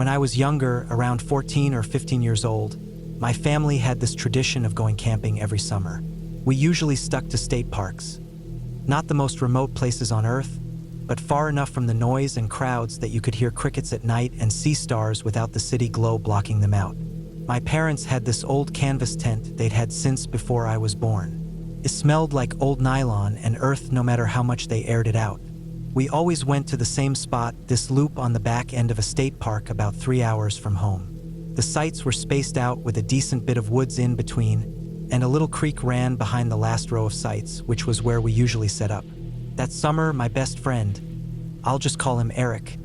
When I was younger, around 14 or 15 years old, my family had this tradition of going camping every summer. We usually stuck to state parks. Not the most remote places on Earth, but far enough from the noise and crowds that you could hear crickets at night and see stars without the city glow blocking them out. My parents had this old canvas tent they'd had since before I was born. It smelled like old nylon and earth no matter how much they aired it out. We always went to the same spot, this loop on the back end of a state park about 3 hours from home. The sites were spaced out with a decent bit of woods in between, and a little creek ran behind the last row of sites, which was where we usually set up. That summer, my best friend, I'll just call him Eric,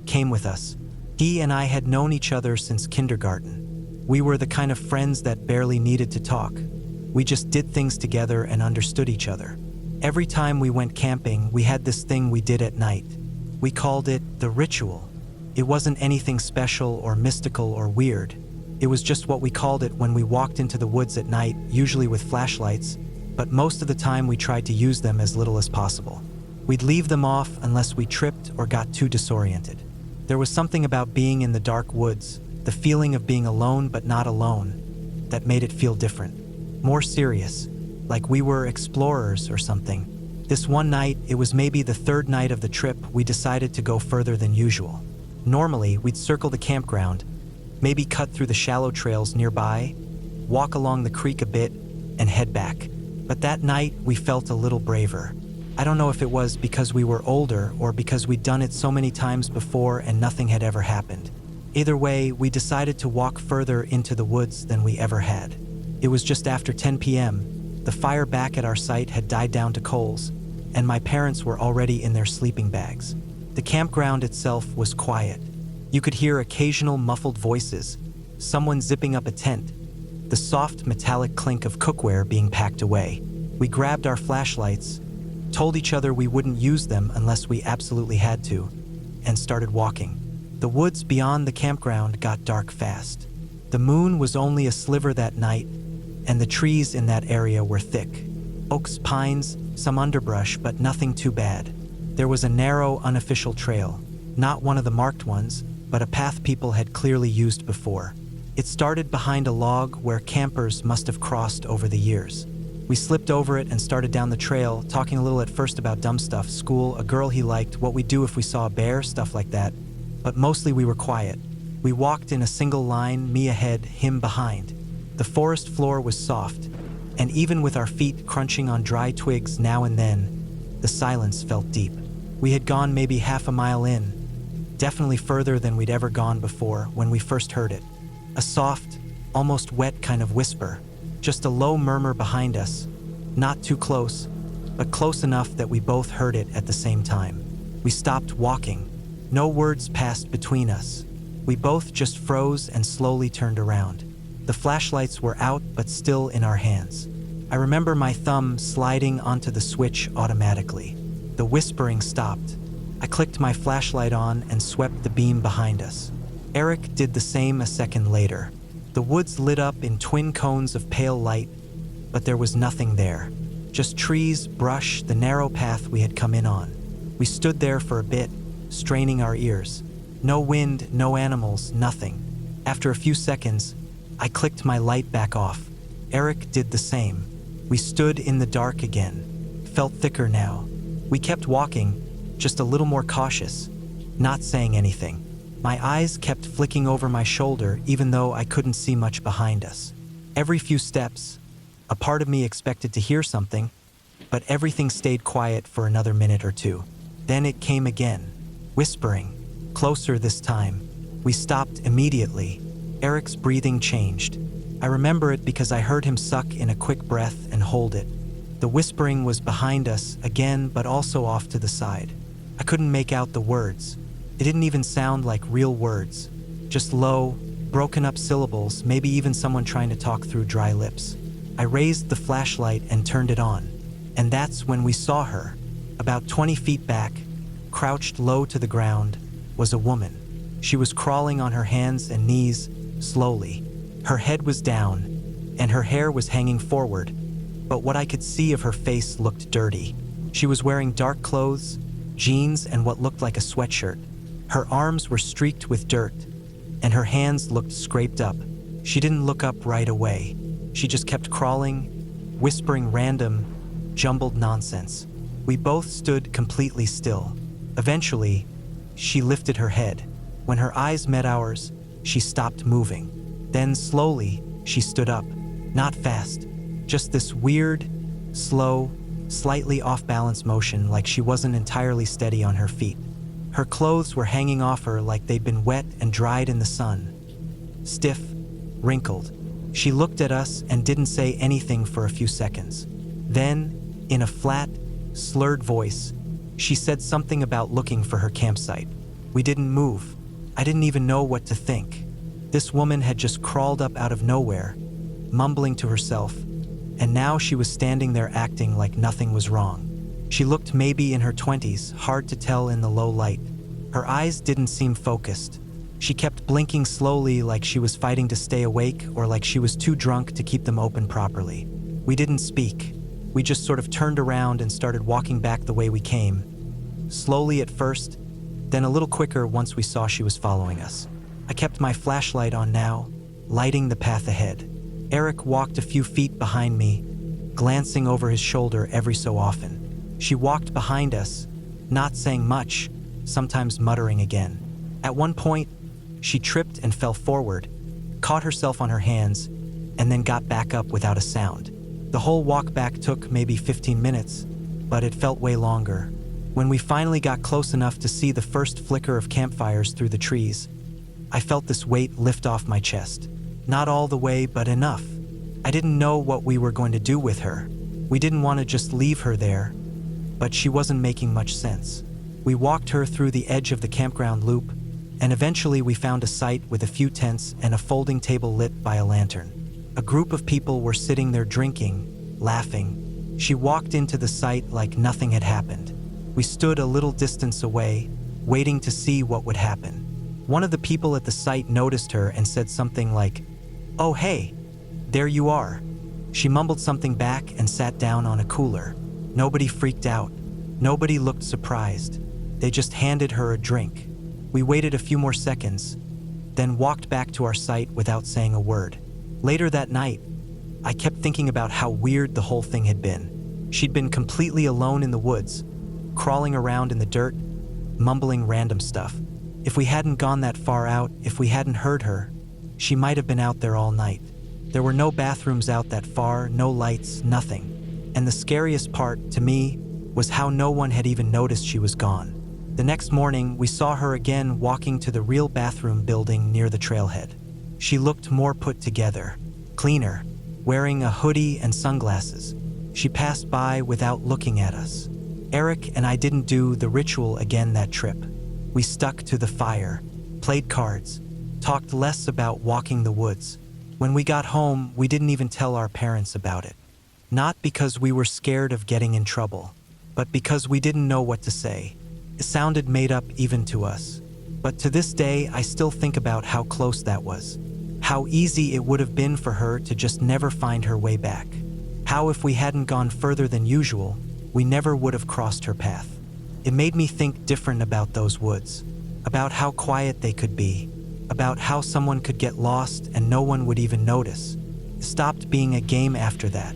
came with us. He and I had known each other since kindergarten. We were the kind of friends that barely needed to talk. We just did things together and understood each other. Every time we went camping, we had this thing we did at night. We called it the ritual. It wasn't anything special or mystical or weird. It was just what we called it when we walked into the woods at night, usually with flashlights, but most of the time we tried to use them as little as possible. We'd leave them off unless we tripped or got too disoriented. There was something about being in the dark woods, the feeling of being alone but not alone, that made it feel different, more serious, like we were explorers or something. This one night, it was maybe the third night of the trip, we decided to go further than usual. Normally, we'd circle the campground, maybe cut through the shallow trails nearby, walk along the creek a bit, and head back. But that night, we felt a little braver. I don't know if it was because we were older or because we'd done it so many times before and nothing had ever happened. Either way, we decided to walk further into the woods than we ever had. It was just after 10 p.m. The fire back at our site had died down to coals, and my parents were already in their sleeping bags. The campground itself was quiet. You could hear occasional muffled voices, someone zipping up a tent, the soft metallic clink of cookware being packed away. We grabbed our flashlights, told each other we wouldn't use them unless we absolutely had to, and started walking. The woods beyond the campground got dark fast. The moon was only a sliver that night, and the trees in that area were thick. Oaks, pines, some underbrush, but nothing too bad. There was a narrow, unofficial trail, not one of the marked ones, but a path people had clearly used before. It started behind a log where campers must have crossed over the years. We slipped over it and started down the trail, talking a little at first about dumb stuff, school, a girl he liked, what we'd do if we saw a bear, stuff like that. But mostly we were quiet. We walked in a single line, me ahead, him behind. The forest floor was soft, and even with our feet crunching on dry twigs now and then, the silence felt deep. We had gone maybe half a mile in, definitely further than we'd ever gone before when we first heard it. A soft, almost wet kind of whisper, just a low murmur behind us, not too close, but close enough that we both heard it at the same time. We stopped walking. No words passed between us. We both just froze and slowly turned around. The flashlights were out, but still in our hands. I remember my thumb sliding onto the switch automatically. The whispering stopped. I clicked my flashlight on and swept the beam behind us. Eric did the same a second later. The woods lit up in twin cones of pale light, but there was nothing there. Just trees, brush, the narrow path we had come in on. We stood there for a bit, straining our ears. No wind, no animals, nothing. After a few seconds, I clicked my light back off. Eric did the same. We stood in the dark again. Felt thicker now. We kept walking, just a little more cautious, not saying anything. My eyes kept flicking over my shoulder even though I couldn't see much behind us. Every few steps, a part of me expected to hear something, but everything stayed quiet for another minute or two. Then it came again, whispering, closer this time. We stopped immediately. Eric's breathing changed. I remember it because I heard him suck in a quick breath and hold it. The whispering was behind us again, but also off to the side. I couldn't make out the words. It didn't even sound like real words, just low, broken up syllables, maybe even someone trying to talk through dry lips. I raised the flashlight and turned it on, and that's when we saw her. About 20 feet back, crouched low to the ground, was a woman. She was crawling on her hands and knees, slowly. Her head was down, and her hair was hanging forward, but what I could see of her face looked dirty. She was wearing dark clothes, jeans, and what looked like a sweatshirt. Her arms were streaked with dirt, and her hands looked scraped up. She didn't look up right away. She just kept crawling, whispering random, jumbled nonsense. We both stood completely still. Eventually, she lifted her head. When her eyes met ours, she stopped moving. Then slowly, she stood up. Not fast, just this weird, slow, slightly off-balance motion like she wasn't entirely steady on her feet. Her clothes were hanging off her like they'd been wet and dried in the sun. Stiff, wrinkled. She looked at us and didn't say anything for a few seconds. Then, in a flat, slurred voice, she said something about looking for her campsite. We didn't move. I didn't even know what to think. This woman had just crawled up out of nowhere, mumbling to herself, and now she was standing there acting like nothing was wrong. She looked maybe in her 20s, hard to tell in the low light. Her eyes didn't seem focused. She kept blinking slowly like she was fighting to stay awake or like she was too drunk to keep them open properly. We didn't speak. We just sort of turned around and started walking back the way we came. Slowly at first, then a little quicker once we saw she was following us. I kept my flashlight on now, lighting the path ahead. Eric walked a few feet behind me, glancing over his shoulder every so often. She walked behind us, not saying much, sometimes muttering again. At one point, she tripped and fell forward, caught herself on her hands, and then got back up without a sound. The whole walk back took maybe 15 minutes, but it felt way longer. When we finally got close enough to see the first flicker of campfires through the trees, I felt this weight lift off my chest. Not all the way, but enough. I didn't know what we were going to do with her. We didn't want to just leave her there, but she wasn't making much sense. We walked her through the edge of the campground loop, and eventually we found a site with a few tents and a folding table lit by a lantern. A group of people were sitting there drinking, laughing. She walked into the site like nothing had happened. We stood a little distance away, waiting to see what would happen. One of the people at the site noticed her and said something like, "Oh hey, there you are." She mumbled something back and sat down on a cooler. Nobody freaked out. Nobody looked surprised. They just handed her a drink. We waited a few more seconds, then walked back to our site without saying a word. Later that night, I kept thinking about how weird the whole thing had been. She'd been completely alone in the woods, crawling around in the dirt, mumbling random stuff. If we hadn't gone that far out, if we hadn't heard her, she might have been out there all night. There were no bathrooms out that far, no lights, nothing. And the scariest part, to me, was how no one had even noticed she was gone. The next morning, we saw her again walking to the real bathroom building near the trailhead. She looked more put together, cleaner, wearing a hoodie and sunglasses. She passed by without looking at us. Eric and I didn't do the ritual again that trip. We stuck to the fire, played cards, talked less about walking the woods. When we got home, we didn't even tell our parents about it. Not because we were scared of getting in trouble, but because we didn't know what to say. It sounded made up even to us. But to this day, I still think about how close that was. How easy it would have been for her to just never find her way back. How if we hadn't gone further than usual, we never would have crossed her path. It made me think different about those woods, about how quiet they could be, about how someone could get lost and no one would even notice. It stopped being a game after that.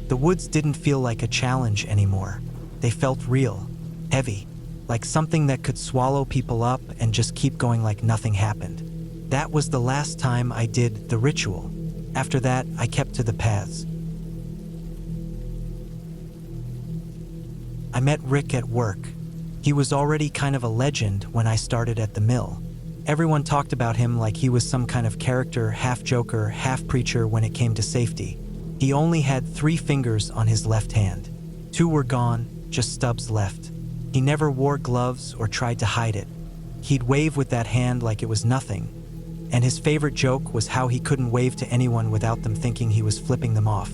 The woods didn't feel like a challenge anymore. They felt real, heavy, like something that could swallow people up and just keep going like nothing happened. That was the last time I did the ritual. After that, I kept to the paths. I met Rick at work. He was already kind of a legend when I started at the mill. Everyone talked about him like he was some kind of character, half joker, half preacher when it came to safety. He only had 3 fingers on his left hand. 2 were gone, just stubs left. He never wore gloves or tried to hide it. He'd wave with that hand like it was nothing. And his favorite joke was how he couldn't wave to anyone without them thinking he was flipping them off.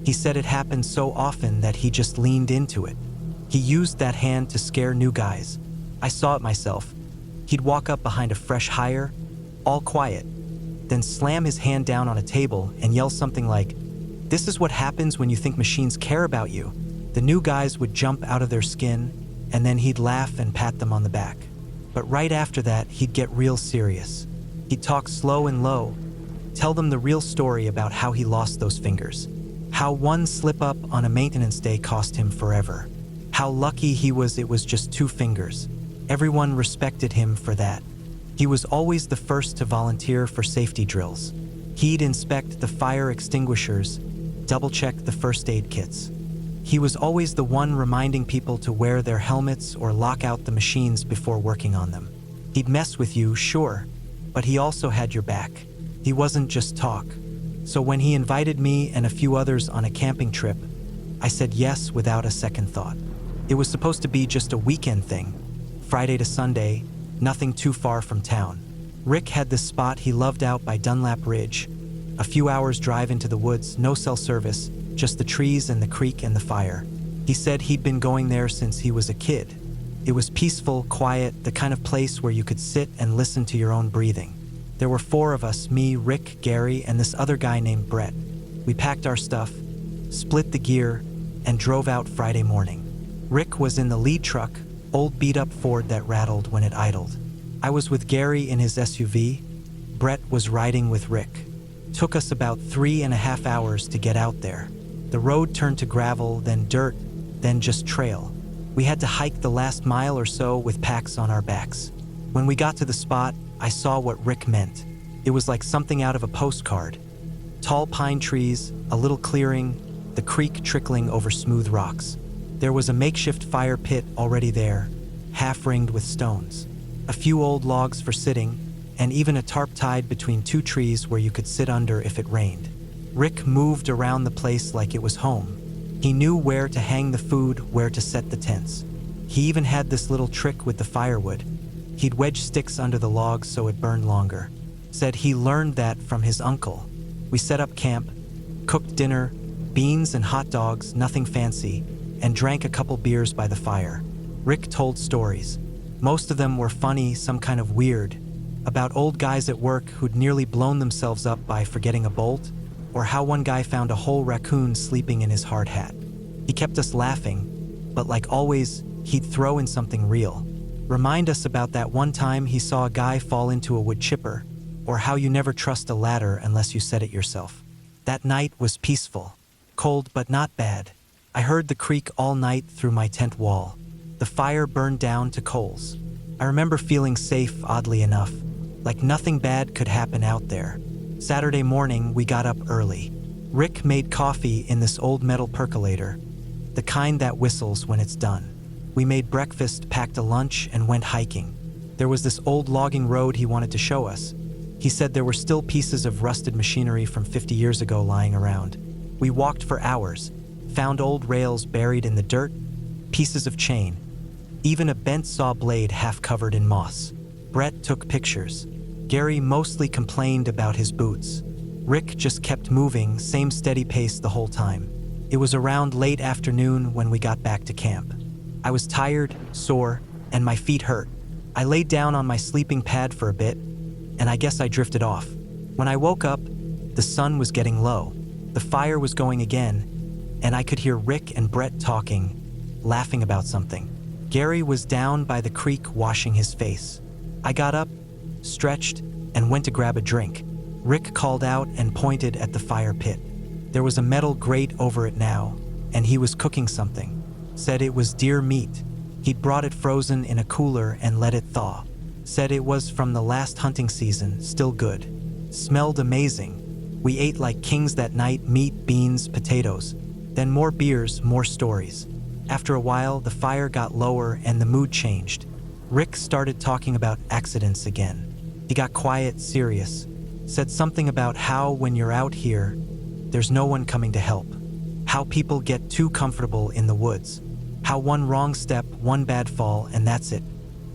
He said it happened so often that he just leaned into it. He used that hand to scare new guys. I saw it myself. He'd walk up behind a fresh hire, all quiet, then slam his hand down on a table and yell something like, "This is what happens when you think machines care about you." The new guys would jump out of their skin, and then he'd laugh and pat them on the back. But right after that, he'd get real serious. He'd talk slow and low, tell them the real story about how he lost those fingers. How one slip-up on a maintenance day cost him forever. How lucky he was it was just 2 fingers. Everyone respected him for that. He was always the first to volunteer for safety drills. He'd inspect the fire extinguishers, double-check the first aid kits. He was always the one reminding people to wear their helmets or lock out the machines before working on them. He'd mess with you, sure, but he also had your back. He wasn't just talk. So when he invited me and a few others on a camping trip, I said yes without a second thought. It was supposed to be just a weekend thing, Friday to Sunday, nothing too far from town. Rick had this spot he loved out by Dunlap Ridge. A few hours drive into the woods, no cell service, just the trees and the creek and the fire. He said he'd been going there since he was a kid. It was peaceful, quiet, the kind of place where you could sit and listen to your own breathing. There were 4 of us, me, Rick, Gary, and this other guy named Brett. We packed our stuff, split the gear, and drove out Friday morning. Rick was in the lead truck, old beat-up Ford that rattled when it idled. I was with Gary in his SUV. Brett was riding with Rick. Took us about 3.5 hours to get out there. The road turned to gravel, then dirt, then just trail. We had to hike the last mile or so with packs on our backs. When we got to the spot, I saw what Rick meant. It was like something out of a postcard. Tall pine trees, a little clearing, the creek trickling over smooth rocks. There was a makeshift fire pit already there, half ringed with stones. A few old logs for sitting, and even a tarp tied between 2 trees where you could sit under if it rained. Rick moved around the place like it was home. He knew where to hang the food, where to set the tents. He even had this little trick with the firewood. He'd wedge sticks under the logs so it burned longer. Said he learned that from his uncle. We set up camp, cooked dinner, beans and hot dogs, nothing fancy, and drank a couple beers by the fire. Rick told stories. Most of them were funny, some kind of weird, about old guys at work who'd nearly blown themselves up by forgetting a bolt, or how one guy found a whole raccoon sleeping in his hard hat. He kept us laughing, but like always, he'd throw in something real. Remind us about that one time he saw a guy fall into a wood chipper, or how you never trust a ladder unless you set it yourself. That night was peaceful, cold but not bad. I heard the creak all night through my tent wall. The fire burned down to coals. I remember feeling safe, oddly enough, like nothing bad could happen out there. Saturday morning, we got up early. Rick made coffee in this old metal percolator, the kind that whistles when it's done. We made breakfast, packed a lunch, and went hiking. There was this old logging road he wanted to show us. He said there were still pieces of rusted machinery from 50 years ago lying around. We walked for hours, found old rails buried in the dirt, pieces of chain, even a bent saw blade half covered in moss. Brett took pictures. Gary mostly complained about his boots. Rick just kept moving, same steady pace the whole time. It was around late afternoon when we got back to camp. I was tired, sore, and my feet hurt. I laid down on my sleeping pad for a bit, and I guess I drifted off. When I woke up, the sun was getting low. The fire was going again, and I could hear Rick and Brett talking, laughing about something. Gary was down by the creek washing his face. I got up, stretched, and went to grab a drink. Rick called out and pointed at the fire pit. There was a metal grate over it now, and he was cooking something. Said it was deer meat. He'd brought it frozen in a cooler and let it thaw. Said it was from the last hunting season, still good. Smelled amazing. We ate like kings that night, meat, beans, potatoes. Then more beers, more stories. After a while, the fire got lower and the mood changed. Rick started talking about accidents again. He got quiet, serious. Said something about how when you're out here, there's no one coming to help. How people get too comfortable in the woods. How one wrong step, one bad fall, and that's it.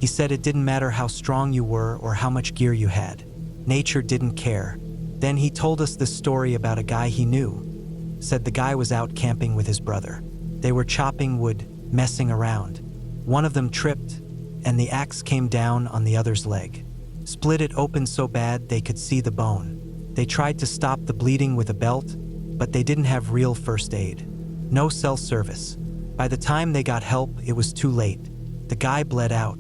He said it didn't matter how strong you were or how much gear you had. Nature didn't care. Then he told us this story about a guy he knew. Said the guy was out camping with his brother. They were chopping wood, messing around. One of them tripped, and the axe came down on the other's leg. Split it open so bad they could see the bone. They tried to stop the bleeding with a belt, but they didn't have real first aid. No cell service. By the time they got help, it was too late. The guy bled out.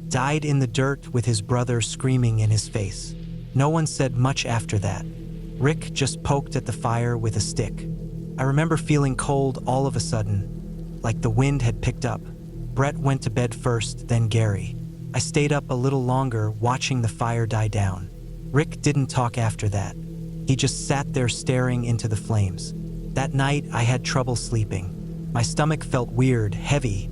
Died in the dirt with his brother screaming in his face. No one said much after that. Rick just poked at the fire with a stick. I remember feeling cold all of a sudden, like the wind had picked up. Brett went to bed first, then Gary. I stayed up a little longer, watching the fire die down. Rick didn't talk after that. He just sat there staring into the flames. That night, I had trouble sleeping. My stomach felt weird, heavy,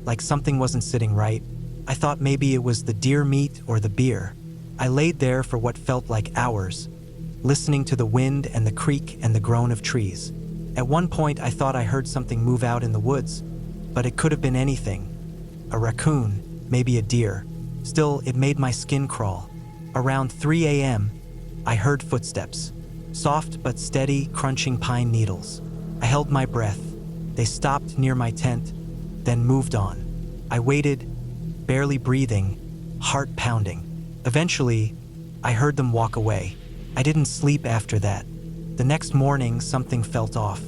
like something wasn't sitting right. I thought maybe it was the deer meat or the beer. I laid there for what felt like hours, listening to the wind and the creak and the groan of trees. At one point, I thought I heard something move out in the woods, but it could have been anything. A raccoon, maybe a deer. Still, it made my skin crawl. Around 3 a.m., I heard footsteps. Soft but steady, crunching pine needles. I held my breath. They stopped near my tent, then moved on. I waited, barely breathing, heart pounding. Eventually, I heard them walk away. I didn't sleep after that. The next morning, something felt off.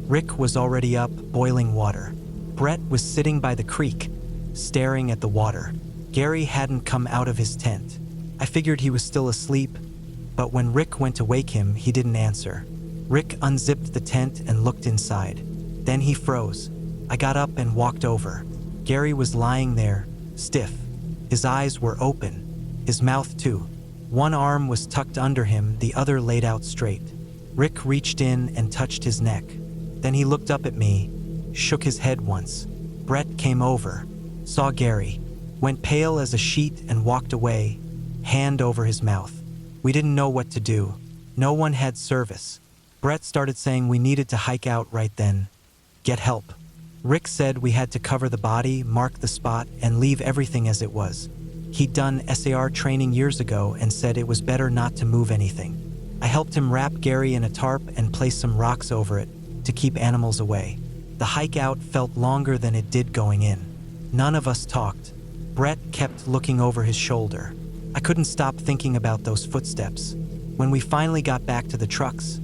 Rick was already up, boiling water. Brett was sitting by the creek, staring at the water. Gary hadn't come out of his tent. I figured he was still asleep, but when Rick went to wake him, he didn't answer. Rick unzipped the tent and looked inside. Then he froze. I got up and walked over. Gary was lying there, stiff. His eyes were open, his mouth too. One arm was tucked under him, the other laid out straight. Rick reached in and touched his neck. Then he looked up at me, shook his head once. Brett came over, saw Gary, went pale as a sheet and walked away, hand over his mouth. We didn't know what to do. No one had service. Brett started saying we needed to hike out right then. Get help. Rick said we had to cover the body, mark the spot, and leave everything as it was. He'd done SAR training years ago and said it was better not to move anything. I helped him wrap Gary in a tarp and place some rocks over it to keep animals away. The hike out felt longer than it did going in. None of us talked. Brett kept looking over his shoulder. I couldn't stop thinking about those footsteps. When we finally got back to the trucks,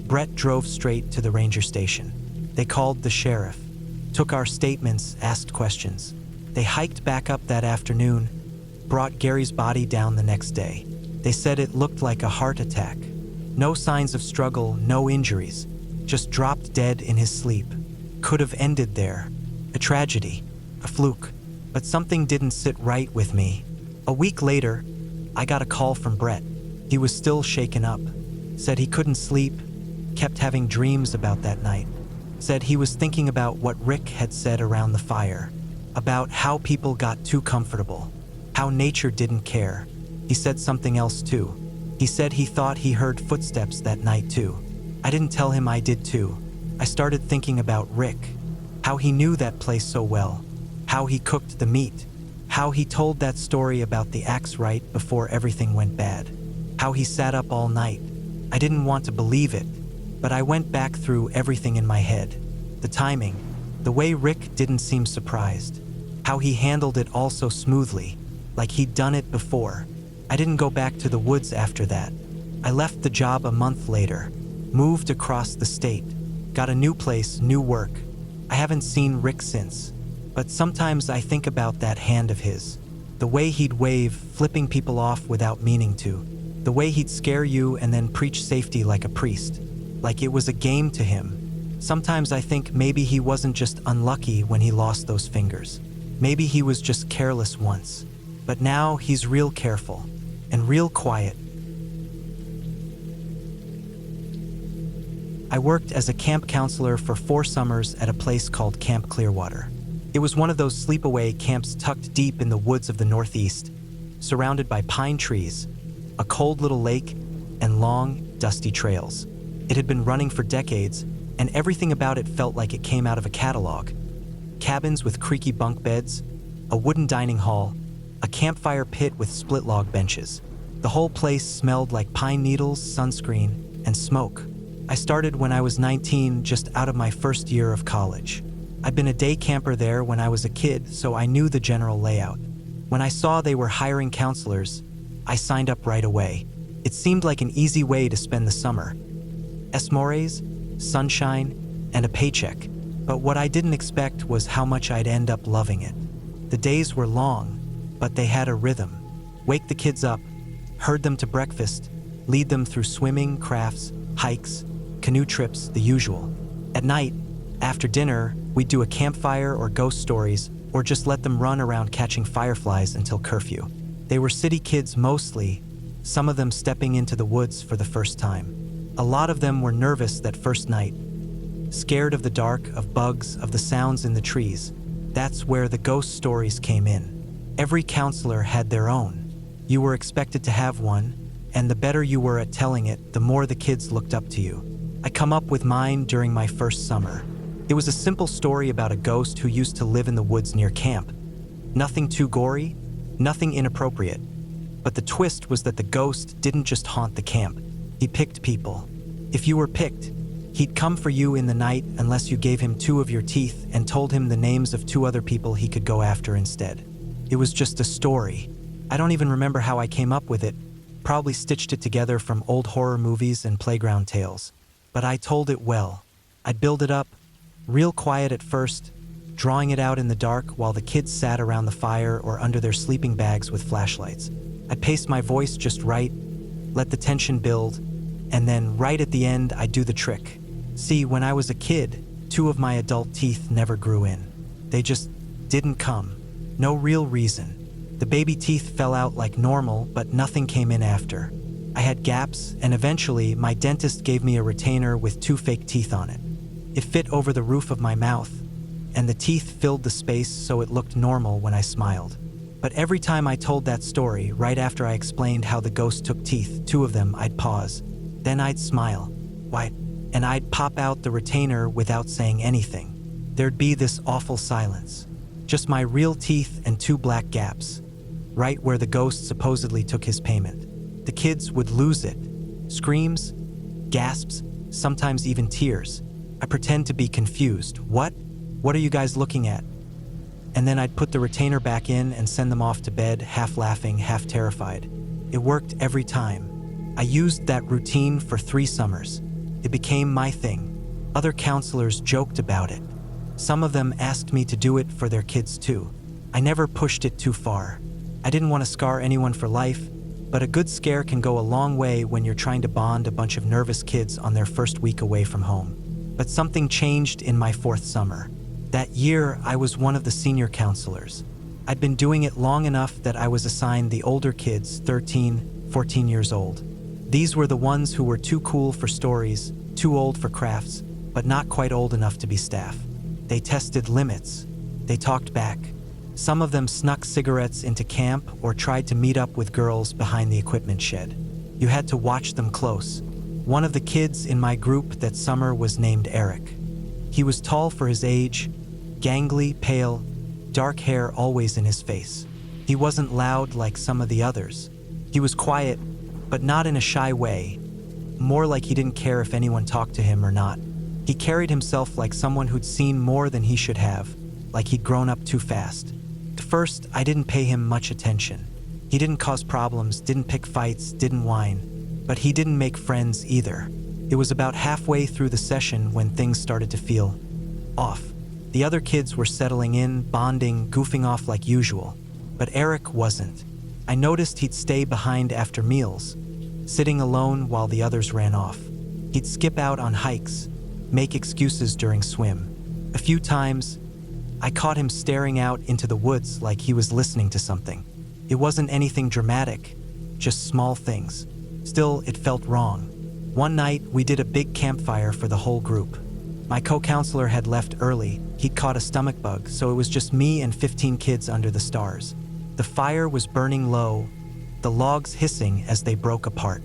Brett drove straight to the ranger station. They called the sheriff, took our statements, asked questions. They hiked back up that afternoon, brought Gary's body down the next day. They said it looked like a heart attack. No signs of struggle, no injuries, just dropped dead in his sleep. Could have ended there. A tragedy, a fluke. But something didn't sit right with me. A week later, I got a call from Brett. He was still shaken up. Said he couldn't sleep, kept having dreams about that night. Said he was thinking about what Rick had said around the fire, about how people got too comfortable, how nature didn't care. He said something else too. He said he thought he heard footsteps that night too. I didn't tell him I did too. I started thinking about Rick, how he knew that place so well, how he cooked the meat, how he told that story about the axe right before everything went bad, how he sat up all night. I didn't want to believe it, but I went back through everything in my head. The timing, the way Rick didn't seem surprised, how he handled it all so smoothly, like he'd done it before. I didn't go back to the woods after that. I left the job a month later, moved across the state, got a new place, new work. I haven't seen Rick since, but sometimes I think about that hand of his, the way he'd wave, flipping people off without meaning to, the way he'd scare you and then preach safety like a priest, like it was a game to him. Sometimes I think maybe he wasn't just unlucky when he lost those fingers. Maybe he was just careless once, but now he's real careful and real quiet. I worked as a camp counselor for 4 summers at a place called Camp Clearwater. It was one of those sleepaway camps tucked deep in the woods of the Northeast, surrounded by pine trees, a cold little lake, and long, dusty trails. It had been running for decades, and everything about it felt like it came out of a catalog. Cabins with creaky bunk beds, a wooden dining hall, a campfire pit with split log benches. The whole place smelled like pine needles, sunscreen, and smoke. I started when I was 19, just out of my first year of college. I'd been a day camper there when I was a kid, so I knew the general layout. When I saw they were hiring counselors, I signed up right away. It seemed like an easy way to spend the summer. S'mores, sunshine, and a paycheck. But what I didn't expect was how much I'd end up loving it. The days were long, but they had a rhythm. Wake the kids up, herd them to breakfast, lead them through swimming, crafts, hikes, canoe trips, the usual. At night, after dinner, we'd do a campfire or ghost stories, or just let them run around catching fireflies until curfew. They were city kids mostly, some of them stepping into the woods for the first time. A lot of them were nervous that first night, scared of the dark, of bugs, of the sounds in the trees. That's where the ghost stories came in. Every counselor had their own. You were expected to have one, and the better you were at telling it, the more the kids looked up to you. I come up with mine during my first summer. It was a simple story about a ghost who used to live in the woods near camp. Nothing too gory, nothing inappropriate. But the twist was that the ghost didn't just haunt the camp. He picked people. If you were picked, he'd come for you in the night unless you gave him 2 of your teeth and told him the names of 2 other people he could go after instead. It was just a story. I don't even remember how I came up with it. Probably stitched it together from old horror movies and playground tales. But I told it well. I'd build it up, real quiet at first, drawing it out in the dark while the kids sat around the fire or under their sleeping bags with flashlights. I'd pace my voice just right, let the tension build, and then right at the end I'd do the trick. See, when I was a kid, 2 of my adult teeth never grew in. They just didn't come. No real reason. The baby teeth fell out like normal, but nothing came in after. I had gaps, and eventually my dentist gave me a retainer with 2 fake teeth on it. It fit over the roof of my mouth, and the teeth filled the space so it looked normal when I smiled. But every time I told that story, right after I explained how the ghost took teeth, 2 of them, I'd pause. Then I'd smile. Why? And I'd pop out the retainer without saying anything. There'd be this awful silence. Just my real teeth and 2 black gaps, right where the ghost supposedly took his payment. The kids would lose it. Screams, gasps, sometimes even tears. I pretend to be confused. What? What are you guys looking at? And then I'd put the retainer back in and send them off to bed, half laughing, half terrified. It worked every time. I used that routine for 3 summers. It became my thing. Other counselors joked about it. Some of them asked me to do it for their kids too. I never pushed it too far. I didn't want to scar anyone for life, but a good scare can go a long way when you're trying to bond a bunch of nervous kids on their first week away from home. But something changed in my 4th summer. That year, I was one of the senior counselors. I'd been doing it long enough that I was assigned the older kids, 13, 14 years old. These were the ones who were too cool for stories, too old for crafts, but not quite old enough to be staff. They tested limits. They talked back. Some of them snuck cigarettes into camp or tried to meet up with girls behind the equipment shed. You had to watch them close. One of the kids in my group that summer was named Eric. He was tall for his age, gangly, pale, dark hair always in his face. He wasn't loud like some of the others. He was quiet, but not in a shy way, more like he didn't care if anyone talked to him or not. He carried himself like someone who'd seen more than he should have, like he'd grown up too fast. At first, I didn't pay him much attention. He didn't cause problems, didn't pick fights, didn't whine, but he didn't make friends either. It was about halfway through the session when things started to feel off. The other kids were settling in, bonding, goofing off like usual, but Eric wasn't. I noticed he'd stay behind after meals, sitting alone while the others ran off. He'd skip out on hikes, make excuses during swim. A few times, I caught him staring out into the woods like he was listening to something. It wasn't anything dramatic, just small things. Still, it felt wrong. One night, we did a big campfire for the whole group. My co-counselor had left early. He'd caught a stomach bug, so it was just me and 15 kids under the stars. The fire was burning low, the logs hissing as they broke apart.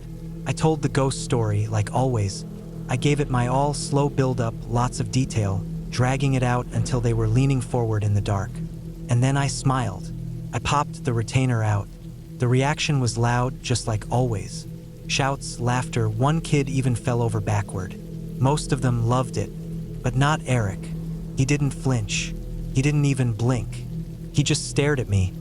I told the ghost story, like always. I gave it my all, slow build-up, lots of detail, dragging it out until they were leaning forward in the dark. And then I smiled. I popped the retainer out. The reaction was loud, just like always. Shouts, laughter, one kid even fell over backward. Most of them loved it, but not Eric. He didn't flinch. He didn't even blink. He just stared at me,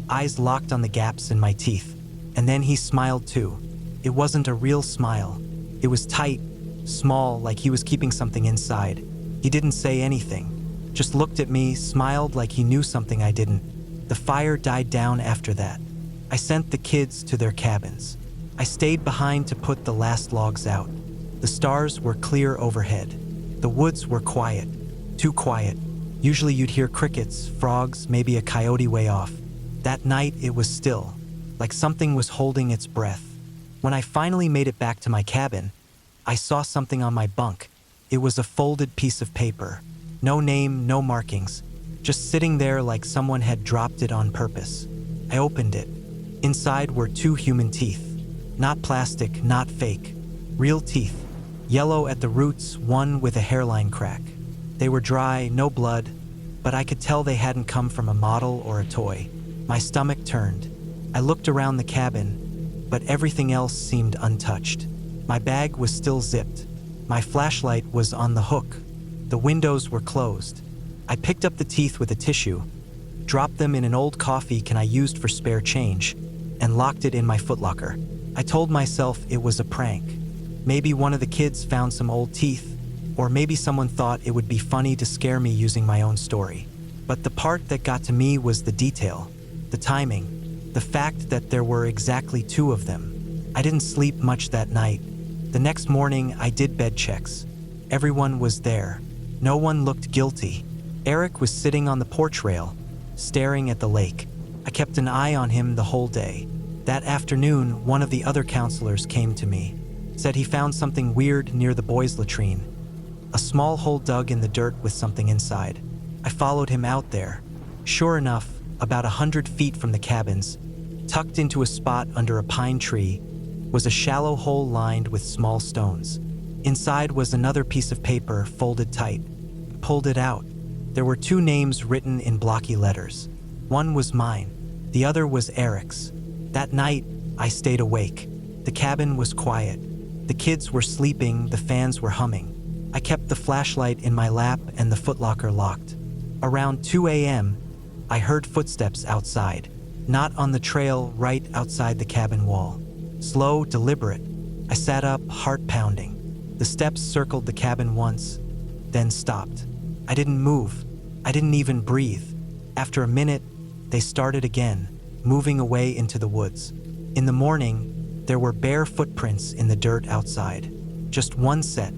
eyes locked on the gaps in my teeth. And then he smiled too. It wasn't a real smile. It was tight, small, like he was keeping something inside. He didn't say anything, just looked at me, smiled like he knew something I didn't. The fire died down after that. I sent the kids to their cabins. I stayed behind to put the last logs out. The stars were clear overhead. The woods were quiet, too quiet. Usually you'd hear crickets, frogs, maybe a coyote way off. That night it was still, like something was holding its breath. When I finally made it back to my cabin, I saw something on my bunk. It was a folded piece of paper. No name, no markings, just sitting there like someone had dropped it on purpose. I opened it. Inside were 2 human teeth. Not plastic, not fake. Real teeth. Yellow at the roots, one with a hairline crack. They were dry, no blood, but I could tell they hadn't come from a model or a toy. My stomach turned. I looked around the cabin, but everything else seemed untouched. My bag was still zipped. My flashlight was on the hook. The windows were closed. I picked up the teeth with a tissue, dropped them in an old coffee can I used for spare change, and locked it in my footlocker. I told myself it was a prank. Maybe one of the kids found some old teeth, or maybe someone thought it would be funny to scare me using my own story. But the part that got to me was the detail, the timing, the fact that there were exactly 2 of them. I didn't sleep much that night. The next morning, I did bed checks. Everyone was there. No one looked guilty. Eric was sitting on the porch rail, staring at the lake. I kept an eye on him the whole day. That afternoon, one of the other counselors came to me, said he found something weird near the boys' latrine. A small hole dug in the dirt with something inside. I followed him out there. Sure enough, about 100 feet from the cabins, tucked into a spot under a pine tree, was a shallow hole lined with small stones. Inside was another piece of paper folded tight. I pulled it out. There were 2 names written in blocky letters. One was mine, the other was Eric's. That night, I stayed awake. The cabin was quiet. The kids were sleeping, the fans were humming. I kept the flashlight in my lap and the footlocker locked. Around 2 a.m., I heard footsteps outside, not on the trail, right outside the cabin wall. Slow, deliberate. I sat up, heart pounding. The steps circled the cabin once, then stopped. I didn't move. I didn't even breathe. After a minute, they started again, moving away into the woods. In the morning, there were bare footprints in the dirt outside. Just one set.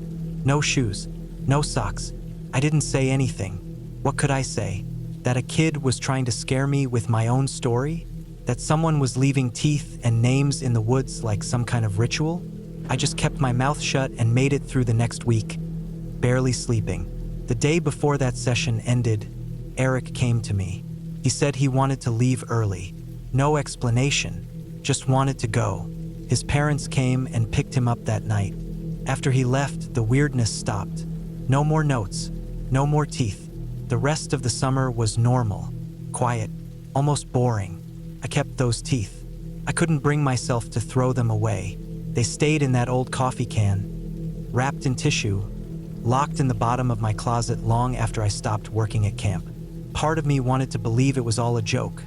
No shoes, no socks. I didn't say anything. What could I say? That a kid was trying to scare me with my own story? That someone was leaving teeth and names in the woods like some kind of ritual? I just kept my mouth shut and made it through the next week, barely sleeping. The day before that session ended, Eric came to me. He said he wanted to leave early. No explanation, just wanted to go. His parents came and picked him up that night. After he left, the weirdness stopped. No more notes, no more teeth. The rest of the summer was normal, quiet, almost boring. I kept those teeth. I couldn't bring myself to throw them away. They stayed in that old coffee can, wrapped in tissue, locked in the bottom of my closet long after I stopped working at camp. Part of me wanted to believe it was all a joke,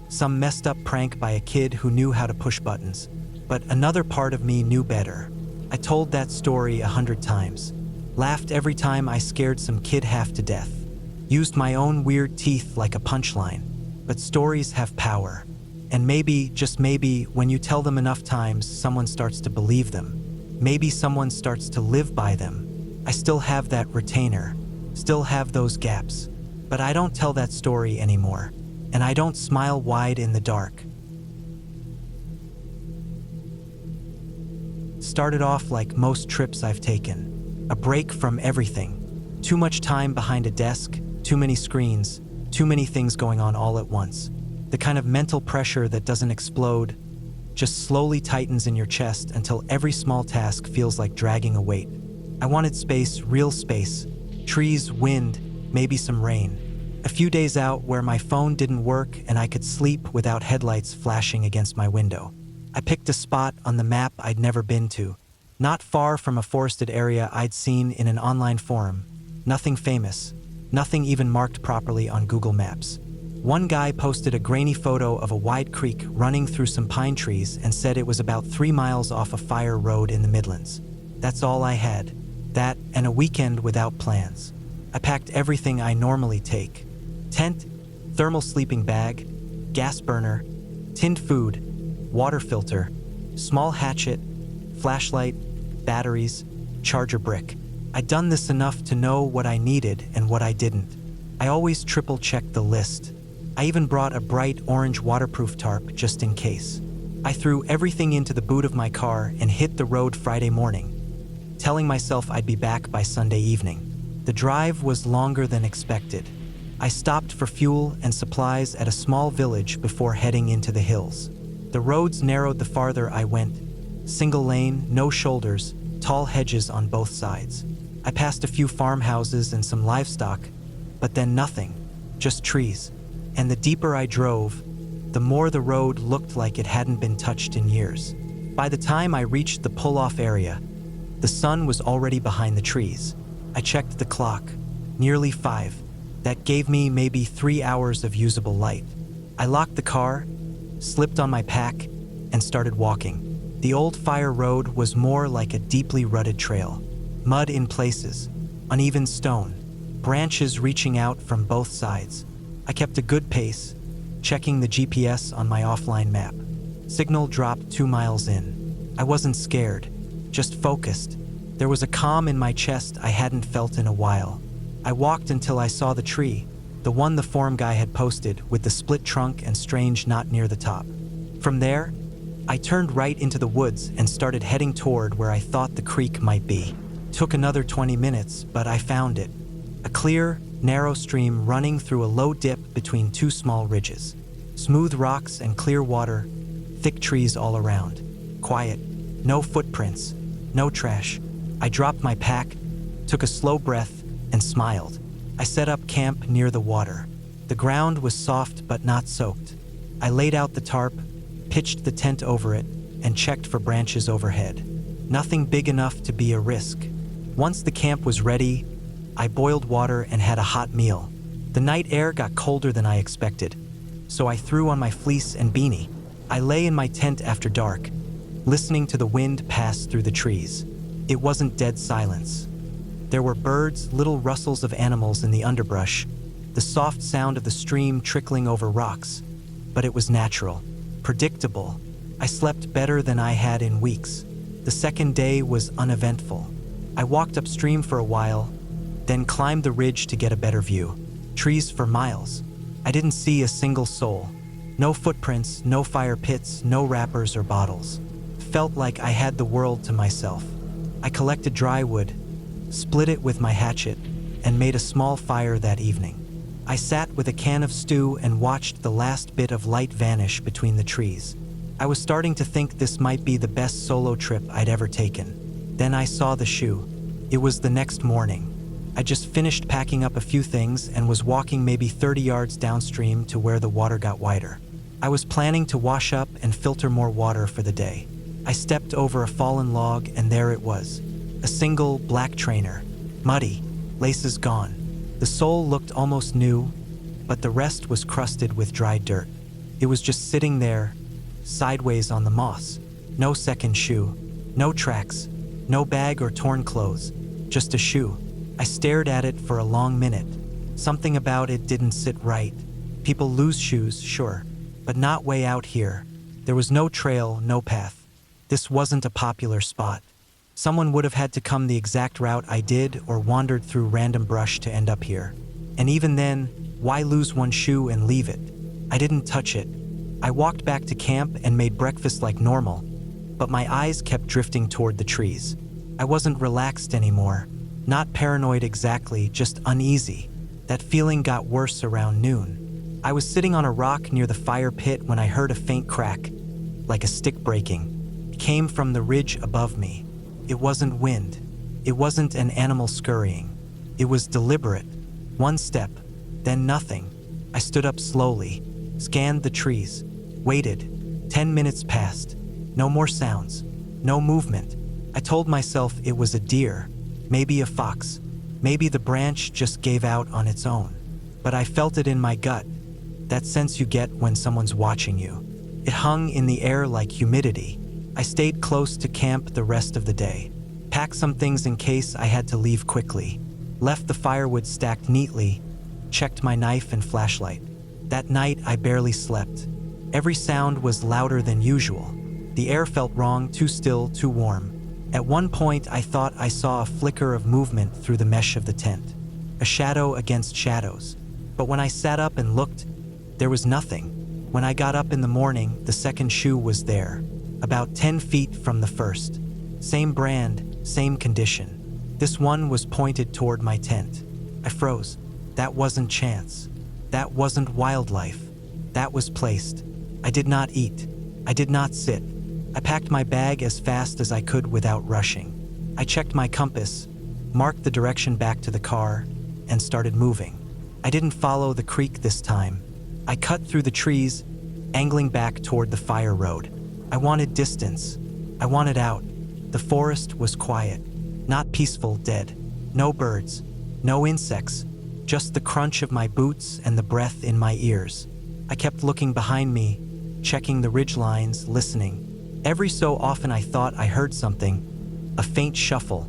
some messed up prank by a kid who knew how to push buttons. But another part of me knew better. I told that story 100 times, laughed every time I scared some kid half to death, used my own weird teeth like a punchline. But stories have power. And maybe, just maybe, when you tell them enough times, someone starts to believe them. Maybe someone starts to live by them. I still have that retainer, still have those gaps. But I don't tell that story anymore. And I don't smile wide in the dark. Started off like most trips I've taken. A break from everything. Too much time behind a desk, too many screens, too many things going on all at once. The kind of mental pressure that doesn't explode, just slowly tightens in your chest until every small task feels like dragging a weight. I wanted space, real space. Trees, wind, maybe some rain. A few days out where my phone didn't work and I could sleep without headlights flashing against my window. I picked a spot on the map I'd never been to, not far from a forested area I'd seen in an online forum. Nothing famous, nothing even marked properly on Google Maps. One guy posted a grainy photo of a wide creek running through some pine trees and said it was about 3 miles off a fire road in the Midlands. That's all I had. That and a weekend without plans. I packed everything I normally take. Tent, thermal sleeping bag, gas burner, tinned food, water filter, Small hatchet, flashlight, batteries, charger brick. I'd done this enough to know what I needed and what I didn't. I always triple-checked the list. I even brought a bright orange waterproof tarp just in case. I threw everything into the boot of my car and hit the road Friday morning, telling myself I'd be back by Sunday evening. The drive was longer than expected. I stopped for fuel and supplies at a small village before heading into the hills. The roads narrowed the farther I went. Single lane, no shoulders, tall hedges on both sides. I passed a few farmhouses and some livestock, but then nothing, just trees. And the deeper I drove, the more the road looked like it hadn't been touched in years. By the time I reached the pull-off area, the sun was already behind the trees. I checked the clock, nearly 5. That gave me maybe 3 hours of usable light. I locked the car, slipped on my pack, and started walking. The old fire road was more like a deeply rutted trail. Mud in places, uneven stone, branches reaching out from both sides. I kept a good pace, checking the GPS on my offline map. Signal dropped 2 miles in. I wasn't scared, just focused. There was a calm in my chest I hadn't felt in a while. I walked until I saw the tree, the one the forum guy had posted with the split trunk and strange knot near the top. From there, I turned right into the woods and started heading toward where I thought the creek might be. Took another 20 minutes, but I found it. A clear, narrow stream running through a low dip between 2 small ridges. Smooth rocks and clear water, thick trees all around. Quiet, no footprints, no trash. I dropped my pack, took a slow breath, and smiled. I set up camp near the water. The ground was soft but not soaked. I laid out the tarp, pitched the tent over it, and checked for branches overhead. Nothing big enough to be a risk. Once the camp was ready, I boiled water and had a hot meal. The night air got colder than I expected, so I threw on my fleece and beanie. I lay in my tent after dark, listening to the wind pass through the trees. It wasn't dead silence. There were birds, little rustles of animals in the underbrush, the soft sound of the stream trickling over rocks, but it was natural, predictable. I slept better than I had in weeks. The second day was uneventful. I walked upstream for a while, then climbed the ridge to get a better view. Trees for miles. I didn't see a single soul. No footprints, no fire pits, no wrappers or bottles. Felt like I had the world to myself. I collected dry wood, split it with my hatchet, and made a small fire that evening. I sat with a can of stew and watched the last bit of light vanish between the trees. I was starting to think this might be the best solo trip I'd ever taken. Then I saw the shoe. It was the next morning. I just finished packing up a few things and was walking maybe 30 yards downstream to where the water got wider. I was planning to wash up and filter more water for the day. I stepped over a fallen log and there it was. A single black trainer. Muddy, laces gone. The sole looked almost new, but the rest was crusted with dry dirt. It was just sitting there, sideways on the moss. No second shoe, no tracks, no bag or torn clothes, just a shoe. I stared at it for a long minute. Something about it didn't sit right. People lose shoes, sure, but not way out here. There was no trail, no path. This wasn't a popular spot. Someone would have had to come the exact route I did or wandered through random brush to end up here. And even then, why lose one shoe and leave it? I didn't touch it. I walked back to camp and made breakfast like normal, but my eyes kept drifting toward the trees. I wasn't relaxed anymore. Not paranoid exactly, just uneasy. That feeling got worse around noon. I was sitting on a rock near the fire pit when I heard a faint crack, like a stick breaking. It came from the ridge above me. It wasn't wind. It wasn't an animal scurrying. It was deliberate. One step, then nothing. I stood up slowly, scanned the trees, waited. 10 minutes passed. No more sounds, no movement. I told myself it was a deer, maybe a fox, maybe the branch just gave out on its own. But I felt it in my gut, that sense you get when someone's watching you. It hung in the air like humidity. I stayed close to camp the rest of the day. Packed some things in case I had to leave quickly. Left the firewood stacked neatly. Checked my knife and flashlight. That night I barely slept. Every sound was louder than usual. The air felt wrong, too still, too warm. At one point, I thought I saw a flicker of movement through the mesh of the tent, a shadow against shadows. But when I sat up and looked, there was nothing. When I got up in the morning, the second shoe was there, about 10 feet from the first. Same brand, same condition. This one was pointed toward my tent. I froze. That wasn't chance. That wasn't wildlife. That was placed. I did not eat. I did not sit. I packed my bag as fast as I could without rushing. I checked my compass, marked the direction back to the car, and started moving. I didn't follow the creek this time. I cut through the trees, angling back toward the fire road. I wanted distance. I wanted out. The forest was quiet, not peaceful, dead. No birds, no insects, just the crunch of my boots and the breath in my ears. I kept looking behind me, checking the ridge lines, listening. Every so often I thought I heard something, a faint shuffle,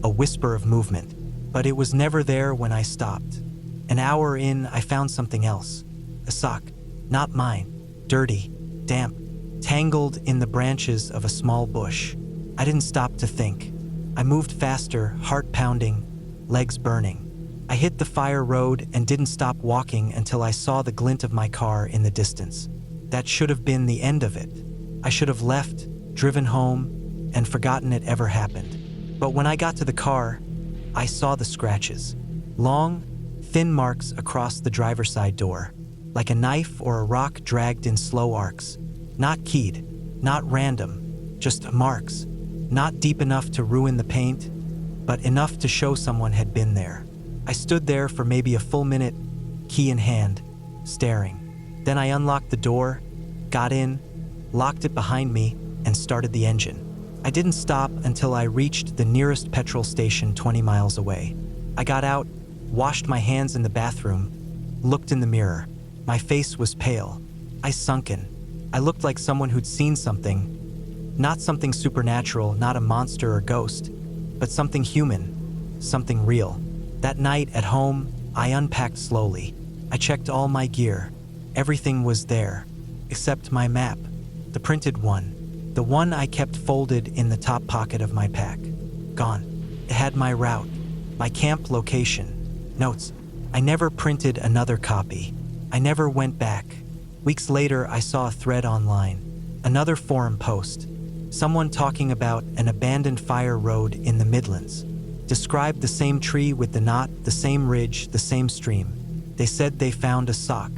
a whisper of movement, but it was never there when I stopped. An hour in, I found something else. A sock, not mine, dirty, damp, tangled in the branches of a small bush. I didn't stop to think. I moved faster, heart pounding, legs burning. I hit the fire road and didn't stop walking until I saw the glint of my car in the distance. That should have been the end of it. I should have left, driven home, and forgotten it ever happened. But when I got to the car, I saw the scratches. Long, thin marks across the driver's side door, like a knife or a rock dragged in slow arcs. Not keyed, not random, just marks. Not deep enough to ruin the paint, but enough to show someone had been there. I stood there for maybe a full minute, key in hand, staring. Then I unlocked the door, got in, locked it behind me, and started the engine. I didn't stop until I reached the nearest petrol station 20 miles away. I got out, washed my hands in the bathroom, looked in the mirror. My face was pale, eyes sunken. I looked like someone who'd seen something. Not something supernatural, not a monster or ghost, but something human, something real. That night at home, I unpacked slowly. I checked all my gear. Everything was there, except my map, the printed one, the one I kept folded in the top pocket of my pack. Gone. It had my route, my camp location, notes. I never printed another copy. I never went back. Weeks later, I saw a thread online, another forum post. Someone talking about an abandoned fire road in the Midlands. Described the same tree with the knot, the same ridge, the same stream. They said they found a sock.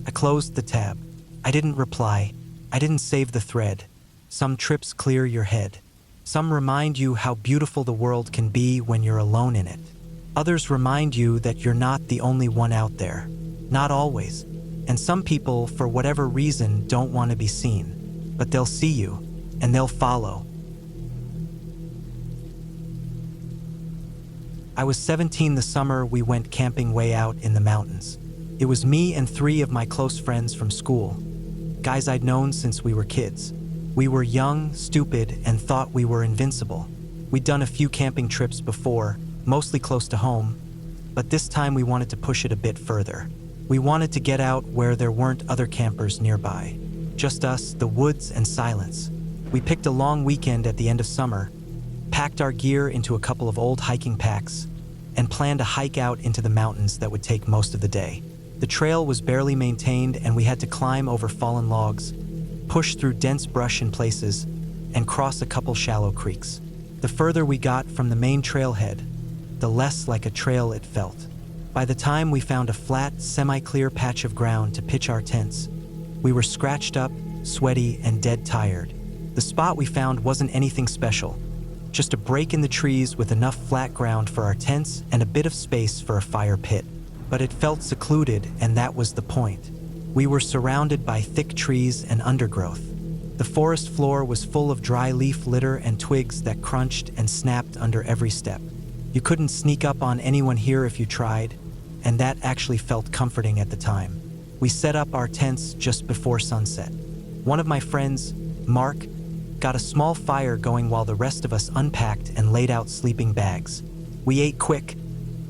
I closed the tab. I didn't reply. I didn't save the thread. Some trips clear your head. Some remind you how beautiful the world can be when you're alone in it. Others remind you that you're not the only one out there. Not always. And some people, for whatever reason, don't want to be seen. But they'll see you, and they'll follow. I was 17 the summer we went camping way out in the mountains. It was me and 3 of my close friends from school, guys I'd known since we were kids. We were young, stupid, and thought we were invincible. We'd done a few camping trips before, mostly close to home, but this time we wanted to push it a bit further. We wanted to get out where there weren't other campers nearby. Just us, the woods, and silence. We picked a long weekend at the end of summer, packed our gear into a couple of old hiking packs, and planned a hike out into the mountains that would take most of the day. The trail was barely maintained, and we had to climb over fallen logs, push through dense brush in places, and cross a couple shallow creeks. The further we got from the main trailhead, the less like a trail it felt. By the time we found a flat, semi-clear patch of ground to pitch our tents, we were scratched up, sweaty, and dead tired. The spot we found wasn't anything special, just a break in the trees with enough flat ground for our tents and a bit of space for a fire pit. But it felt secluded, and that was the point. We were surrounded by thick trees and undergrowth. The forest floor was full of dry leaf litter and twigs that crunched and snapped under every step. You couldn't sneak up on anyone here if you tried, and that actually felt comforting at the time. We set up our tents just before sunset. One of my friends, Mark, got a small fire going while the rest of us unpacked and laid out sleeping bags. We ate quick,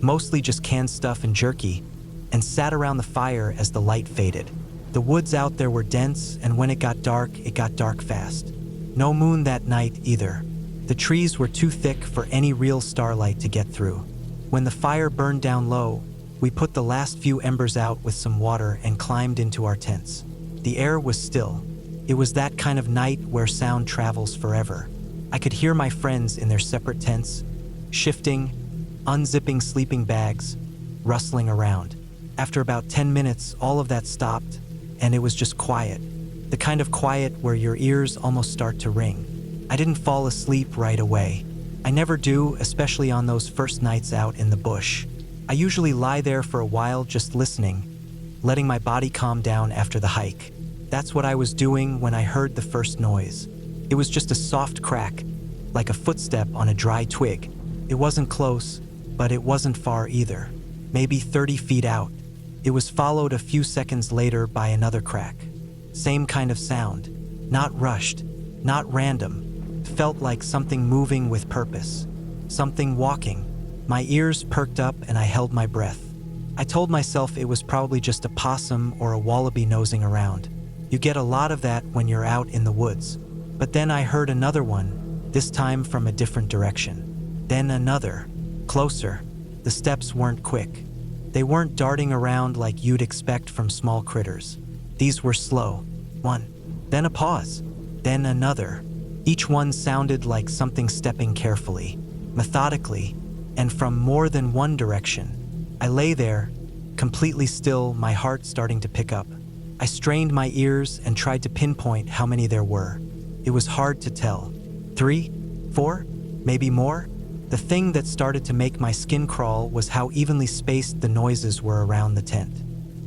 mostly just canned stuff and jerky, and sat around the fire as the light faded. The woods out there were dense, and when it got dark fast. No moon that night either. The trees were too thick for any real starlight to get through. When the fire burned down low, we put the last few embers out with some water and climbed into our tents. The air was still. It was that kind of night where sound travels forever. I could hear my friends in their separate tents, shifting, unzipping sleeping bags, rustling around. After about 10 minutes, all of that stopped, and it was just quiet. The kind of quiet where your ears almost start to ring. I didn't fall asleep right away. I never do, especially on those first nights out in the bush. I usually lie there for a while just listening, letting my body calm down after the hike. That's what I was doing when I heard the first noise. It was just a soft crack, like a footstep on a dry twig. It wasn't close, but it wasn't far either. Maybe 30 feet out. It was followed a few seconds later by another crack. Same kind of sound. Not rushed, not random. Felt like something moving with purpose. Something walking. My ears perked up and I held my breath. I told myself it was probably just a possum or a wallaby nosing around. You get a lot of that when you're out in the woods. But then I heard another one, this time from a different direction. Then another, closer. The steps weren't quick. They weren't darting around like you'd expect from small critters. These were slow. One, then a pause, then another. Each one sounded like something stepping carefully, methodically, and from more than one direction. I lay there, completely still, my heart starting to pick up. I strained my ears and tried to pinpoint how many there were. It was hard to tell. 3, 4, maybe more? The thing that started to make my skin crawl was how evenly spaced the noises were around the tent.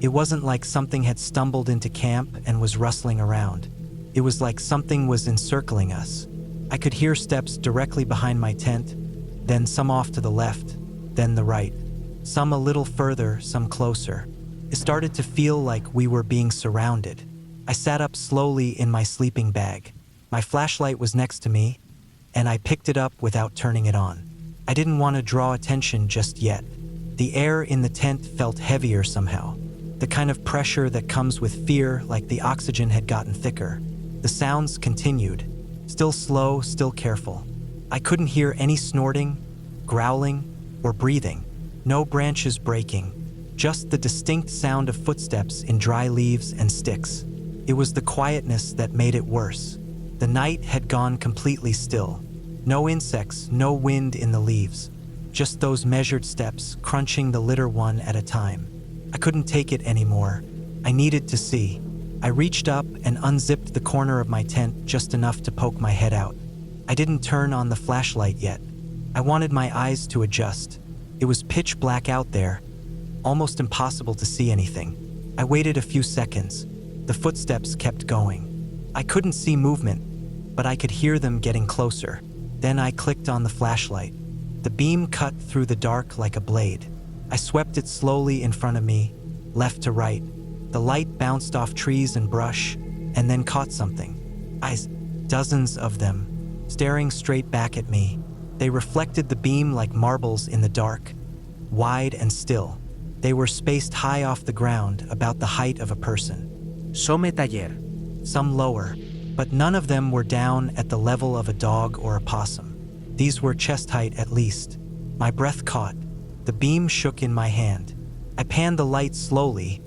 It wasn't like something had stumbled into camp and was rustling around. It was like something was encircling us. I could hear steps directly behind my tent, then some off to the left, then the right. Some a little further, some closer. It started to feel like we were being surrounded. I sat up slowly in my sleeping bag. My flashlight was next to me, and I picked it up without turning it on. I didn't want to draw attention just yet. The air in the tent felt heavier somehow. The kind of pressure that comes with fear, like the oxygen had gotten thicker. The sounds continued, still slow, still careful. I couldn't hear any snorting, growling, or breathing. No branches breaking, just the distinct sound of footsteps in dry leaves and sticks. It was the quietness that made it worse. The night had gone completely still. No insects, no wind in the leaves. Just those measured steps, crunching the litter one at a time. I couldn't take it anymore. I needed to see. I reached up and unzipped the corner of my tent just enough to poke my head out. I didn't turn on the flashlight yet. I wanted my eyes to adjust. It was pitch black out there, almost impossible to see anything. I waited a few seconds. The footsteps kept going. I couldn't see movement, but I could hear them getting closer. Then I clicked on the flashlight. The beam cut through the dark like a blade. I swept it slowly in front of me, left to right. The light bounced off trees and brush, and then caught something. Eyes, dozens of them, staring straight back at me. They reflected the beam like marbles in the dark, wide and still. They were spaced high off the ground, about the height of a person. Some taller. Some lower, but none of them were down at the level of a dog or a possum. These were chest height at least. My breath caught. The beam shook in my hand. I panned the light slowly,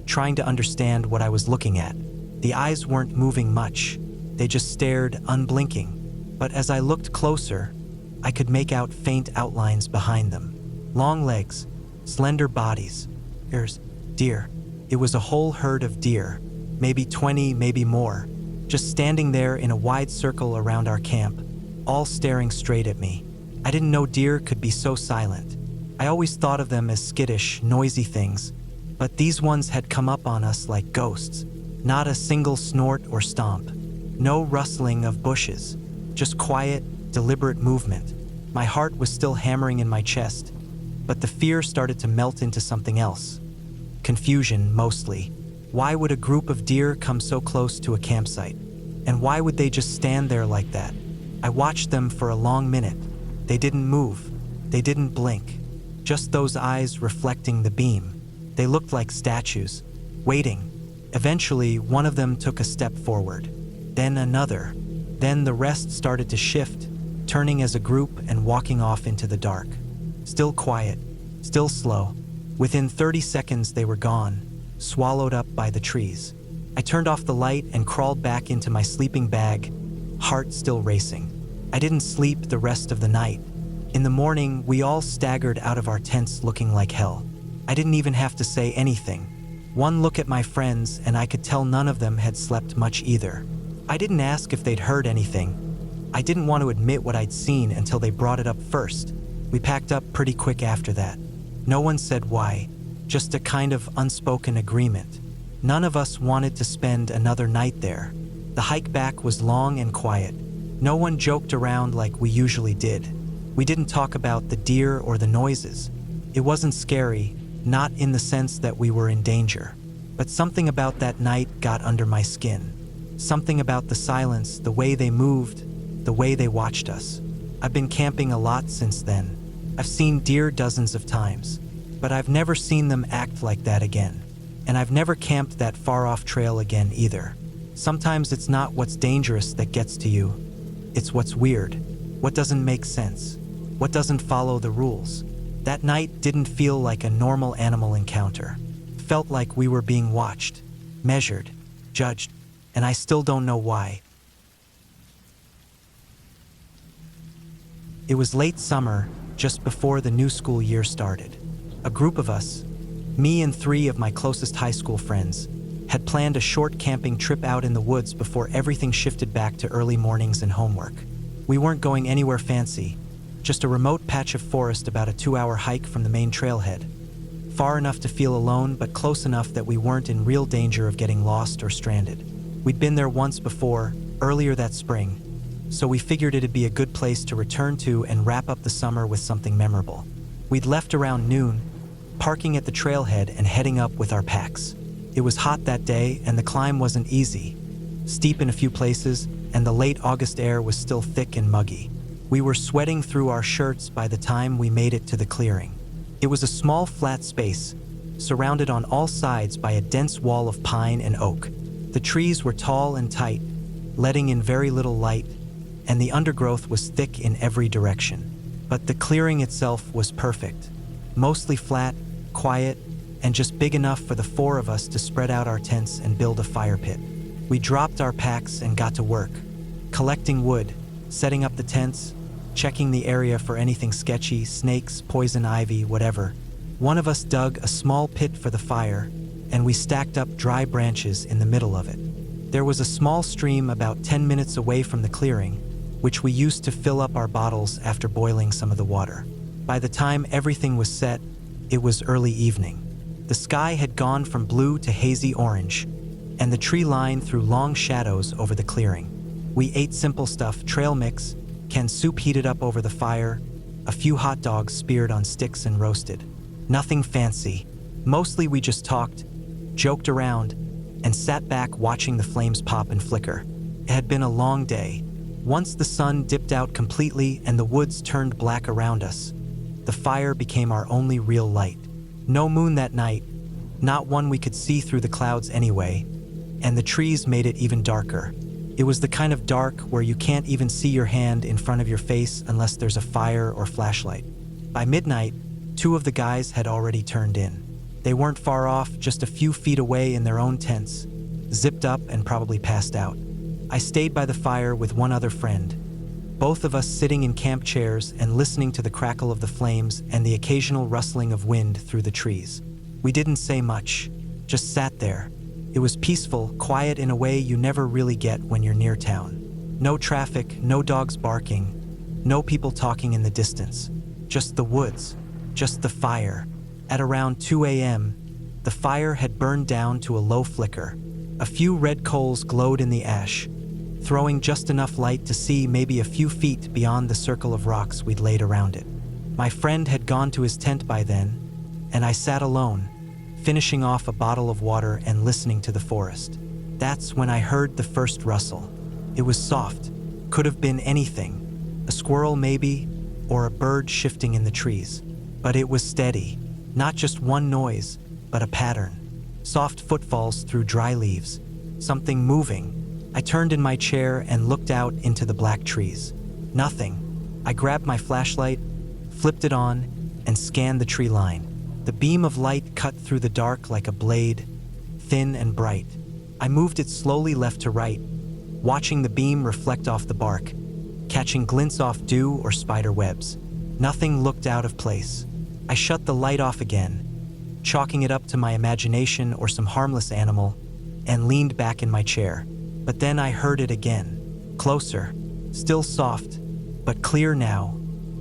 trying to understand what I was looking at. The eyes weren't moving much. They just stared, unblinking. But as I looked closer, I could make out faint outlines behind them. Long legs, slender bodies, ears, deer. It was a whole herd of deer, maybe 20, maybe more, just standing there in a wide circle around our camp, all staring straight at me. I didn't know deer could be so silent. I always thought of them as skittish, noisy things, but these ones had come up on us like ghosts. Not a single snort or stomp. No rustling of bushes. Just quiet, deliberate movement. My heart was still hammering in my chest, but the fear started to melt into something else. Confusion, mostly. Why would a group of deer come so close to a campsite? And why would they just stand there like that? I watched them for a long minute. They didn't move. They didn't blink. Just those eyes reflecting the beam. They looked like statues, waiting. Eventually, one of them took a step forward. Then another. Then the rest started to shift, turning as a group and walking off into the dark. Still quiet, still slow. Within 30 seconds they were gone, swallowed up by the trees. I turned off the light and crawled back into my sleeping bag, heart still racing. I didn't sleep the rest of the night. In the morning, we all staggered out of our tents looking like hell. I didn't even have to say anything. One look at my friends and I could tell none of them had slept much either. I didn't ask if they'd heard anything. I didn't want to admit what I'd seen until they brought it up first. We packed up pretty quick after that. No one said why, just a kind of unspoken agreement. None of us wanted to spend another night there. The hike back was long and quiet. No one joked around like we usually did. We didn't talk about the deer or the noises. It wasn't scary, not in the sense that we were in danger. But something about that night got under my skin. Something about the silence, the way they moved, the way they watched us. I've been camping a lot since then. I've seen deer dozens of times, but I've never seen them act like that again. And I've never camped that far off trail again either. Sometimes it's not what's dangerous that gets to you. It's what's weird, what doesn't make sense, what doesn't follow the rules. That night didn't feel like a normal animal encounter. It felt like we were being watched, measured, judged, and I still don't know why. It was late summer, just before the new school year started. A group of us, me and 3 of my closest high school friends, had planned a short camping trip out in the woods before everything shifted back to early mornings and homework. We weren't going anywhere fancy, just a remote patch of forest about a 2-hour hike from the main trailhead. Far enough to feel alone, but close enough that we weren't in real danger of getting lost or stranded. We'd been there once before, earlier that spring, so we figured it'd be a good place to return to and wrap up the summer with something memorable. We'd left around noon, parking at the trailhead and heading up with our packs. It was hot that day and the climb wasn't easy, steep in a few places, and the late August air was still thick and muggy. We were sweating through our shirts by the time we made it to the clearing. It was a small flat space, surrounded on all sides by a dense wall of pine and oak. The trees were tall and tight, letting in very little light, and the undergrowth was thick in every direction. But the clearing itself was perfect, mostly flat, quiet, and just big enough for the 4 of us to spread out our tents and build a fire pit. We dropped our packs and got to work, collecting wood, setting up the tents, checking the area for anything sketchy, snakes, poison ivy, whatever. One of us dug a small pit for the fire, and we stacked up dry branches in the middle of it. There was a small stream about 10 minutes away from the clearing, which we used to fill up our bottles after boiling some of the water. By the time everything was set, it was early evening. The sky had gone from blue to hazy orange, and the tree line threw long shadows over the clearing. We ate simple stuff, trail mix, canned soup heated up over the fire, a few hot dogs speared on sticks and roasted. Nothing fancy. Mostly we just talked, joked around, and sat back watching the flames pop and flicker. It had been a long day. Once the sun dipped out completely and the woods turned black around us, the fire became our only real light. No moon that night, not one we could see through the clouds anyway, and the trees made it even darker. It was the kind of dark where you can't even see your hand in front of your face unless there's a fire or flashlight. By midnight, 2 of the guys had already turned in. They weren't far off, just a few feet away in their own tents, zipped up and probably passed out. I stayed by the fire with one other friend, both of us sitting in camp chairs and listening to the crackle of the flames and the occasional rustling of wind through the trees. We didn't say much, just sat there. It was peaceful, quiet in a way you never really get when you're near town. No traffic, no dogs barking, no people talking in the distance. Just the woods, just the fire. At around 2 a.m., the fire had burned down to a low flicker. A few red coals glowed in the ash, throwing just enough light to see maybe a few feet beyond the circle of rocks we'd laid around it. My friend had gone to his tent by then, and I sat alone, finishing off a bottle of water and listening to the forest. That's when I heard the first rustle. It was soft, could have been anything, a squirrel maybe, or a bird shifting in the trees. But it was steady, not just one noise, but a pattern. Soft footfalls through dry leaves, something moving, I turned in my chair and looked out into the black trees. Nothing. I grabbed my flashlight, flipped it on, and scanned the tree line. The beam of light cut through the dark like a blade, thin and bright. I moved it slowly left to right, watching the beam reflect off the bark, catching glints off dew or spider webs. Nothing looked out of place. I shut the light off again, chalking it up to my imagination or some harmless animal, and leaned back in my chair. But then I heard it again. Closer, still soft, but clear now.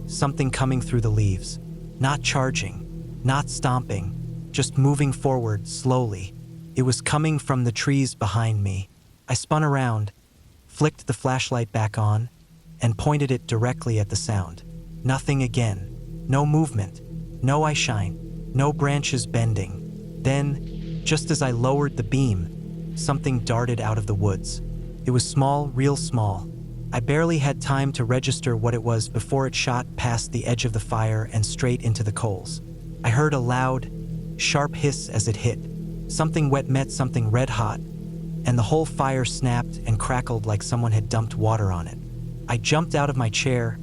Something coming through the leaves. Not charging, not stomping, just moving forward slowly. It was coming from the trees behind me. I spun around, flicked the flashlight back on, and pointed it directly at the sound. Nothing again. No movement. No eye shine. No branches bending. Then, just as I lowered the beam, something darted out of the woods. It was small, real small. I barely had time to register what it was before it shot past the edge of the fire and straight into the coals. I heard a loud, sharp hiss as it hit. Something wet met something red hot, and the whole fire snapped and crackled like someone had dumped water on it. I jumped out of my chair,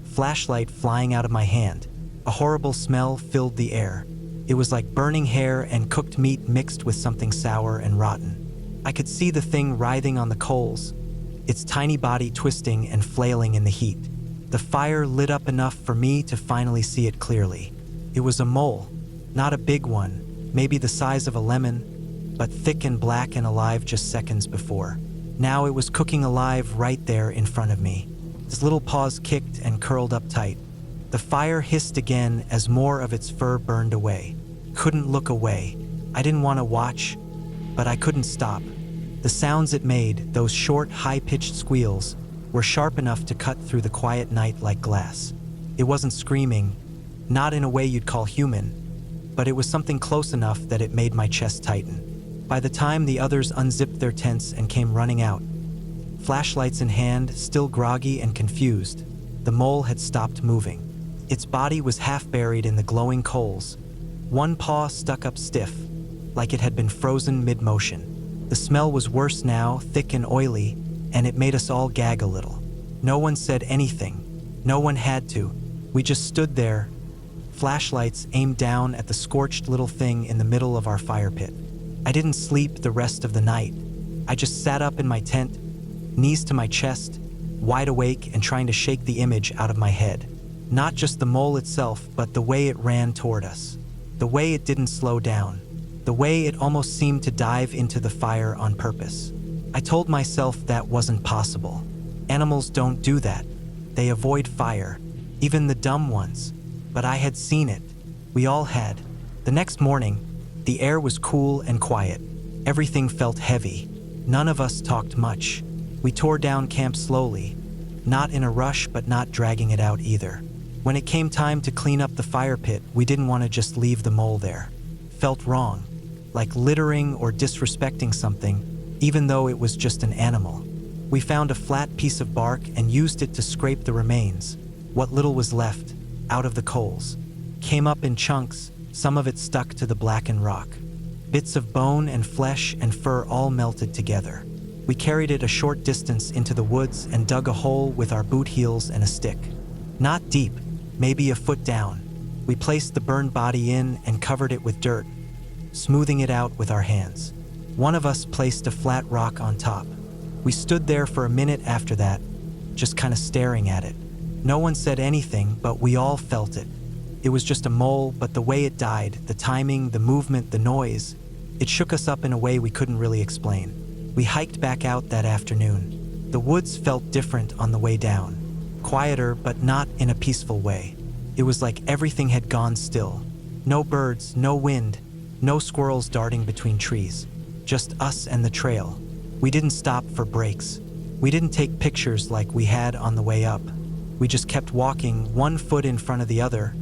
flashlight flying out of my hand. A horrible smell filled the air. It was like burning hair and cooked meat mixed with something sour and rotten. I could see the thing writhing on the coals, its tiny body twisting and flailing in the heat. The fire lit up enough for me to finally see it clearly. It was a mole, not a big one, maybe the size of a lemon, but thick and black and alive just seconds before. Now it was cooking alive right there in front of me. His little paws kicked and curled up tight. The fire hissed again as more of its fur burned away. Couldn't look away. I didn't want to watch, but I couldn't stop. The sounds it made, those short, high-pitched squeals, were sharp enough to cut through the quiet night like glass. It wasn't screaming, not in a way you'd call human, but it was something close enough that it made my chest tighten. By the time the others unzipped their tents and came running out, flashlights in hand, still groggy and confused, the mole had stopped moving. Its body was half buried in the glowing coals, one paw stuck up stiff, like it had been frozen mid-motion. The smell was worse now, thick and oily, and it made us all gag a little. No one said anything. No one had to. We just stood there, flashlights aimed down at the scorched little thing in the middle of our fire pit. I didn't sleep the rest of the night. I just sat up in my tent, knees to my chest, wide awake and trying to shake the image out of my head. Not just the mole itself, but the way it ran toward us. The way it didn't slow down. The way it almost seemed to dive into the fire on purpose. I told myself that wasn't possible. Animals don't do that. They avoid fire, even the dumb ones. But I had seen it. We all had. The next morning, the air was cool and quiet. Everything felt heavy. None of us talked much. We tore down camp slowly, not in a rush but not dragging it out either. When it came time to clean up the fire pit, we didn't want to just leave the mole there. Felt wrong, like littering or disrespecting something, even though it was just an animal. We found a flat piece of bark and used it to scrape the remains, what little was left, out of the coals. Came up in chunks, some of it stuck to the blackened rock. Bits of bone and flesh and fur all melted together. We carried it a short distance into the woods and dug a hole with our boot heels and a stick. Not deep, maybe a foot down. We placed the burned body in and covered it with dirt, smoothing it out with our hands. One of us placed a flat rock on top. We stood there for a minute after that, just kind of staring at it. No one said anything, but we all felt it. It was just a mole, but the way it died, the timing, the movement, the noise, it shook us up in a way we couldn't really explain. We hiked back out that afternoon. The woods felt different on the way down. Quieter, but not in a peaceful way. It was like everything had gone still. No birds, no wind, no squirrels darting between trees. Just us and the trail. We didn't stop for breaks. We didn't take pictures like we had on the way up. We just kept walking, one foot in front of the other,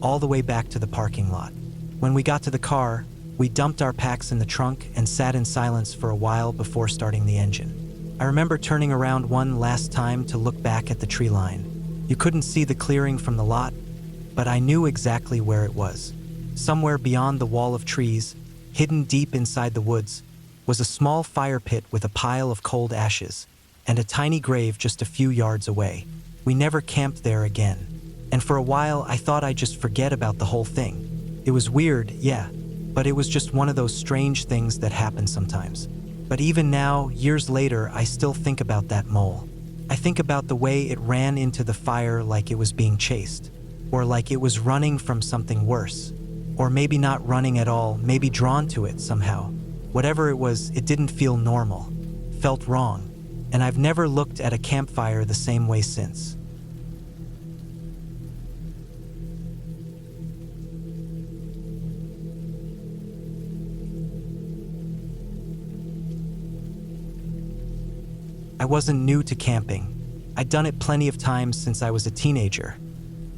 all the way back to the parking lot. When we got to the car, we dumped our packs in the trunk and sat in silence for a while before starting the engine. I remember turning around one last time to look back at the tree line. You couldn't see the clearing from the lot, but I knew exactly where it was. Somewhere beyond the wall of trees, hidden deep inside the woods, was a small fire pit with a pile of cold ashes and a tiny grave just a few yards away. We never camped there again. And for a while, I thought I'd just forget about the whole thing. It was weird, yeah, but it was just one of those strange things that happen sometimes. But even now, years later, I still think about that mole. I think about the way it ran into the fire like it was being chased, or like it was running from something worse, or maybe not running at all, maybe drawn to it somehow. Whatever it was, it didn't feel normal, felt wrong, and I've never looked at a campfire the same way since. I wasn't new to camping. I'd done it plenty of times since I was a teenager.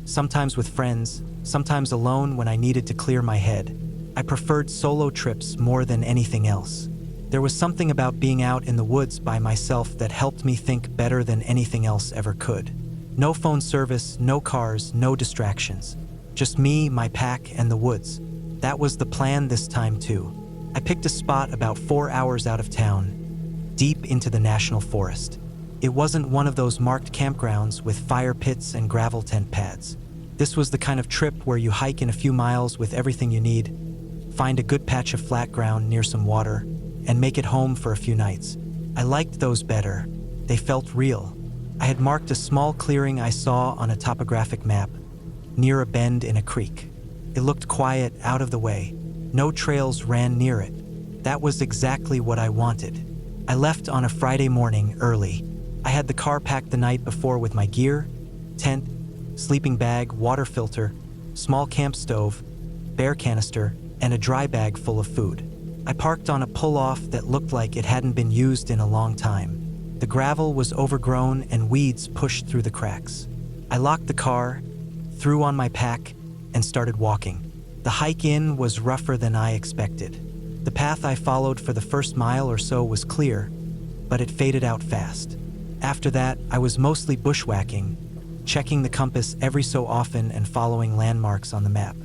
Sometimes with friends, sometimes alone when I needed to clear my head. I preferred solo trips more than anything else. There was something about being out in the woods by myself that helped me think better than anything else ever could. No phone service, no cars, no distractions. Just me, my pack, and the woods. That was the plan this time too. I picked a spot about 4 hours out of town, deep into the national forest. It wasn't one of those marked campgrounds with fire pits and gravel tent pads. This was the kind of trip where you hike in a few miles with everything you need, find a good patch of flat ground near some water, and make it home for a few nights. I liked those better. They felt real. I had marked a small clearing I saw on a topographic map, near a bend in a creek. It looked quiet, out of the way. No trails ran near it. That was exactly what I wanted. I left on a Friday morning early. I had the car packed the night before with my gear, tent, sleeping bag, water filter, small camp stove, bear canister, and a dry bag full of food. I parked on a pull-off that looked like it hadn't been used in a long time. The gravel was overgrown and weeds pushed through the cracks. I locked the car, threw on my pack, and started walking. The hike in was rougher than I expected. The path I followed for the first mile or so was clear, but it faded out fast. After that, I was mostly bushwhacking, checking the compass every so often and following landmarks on the map.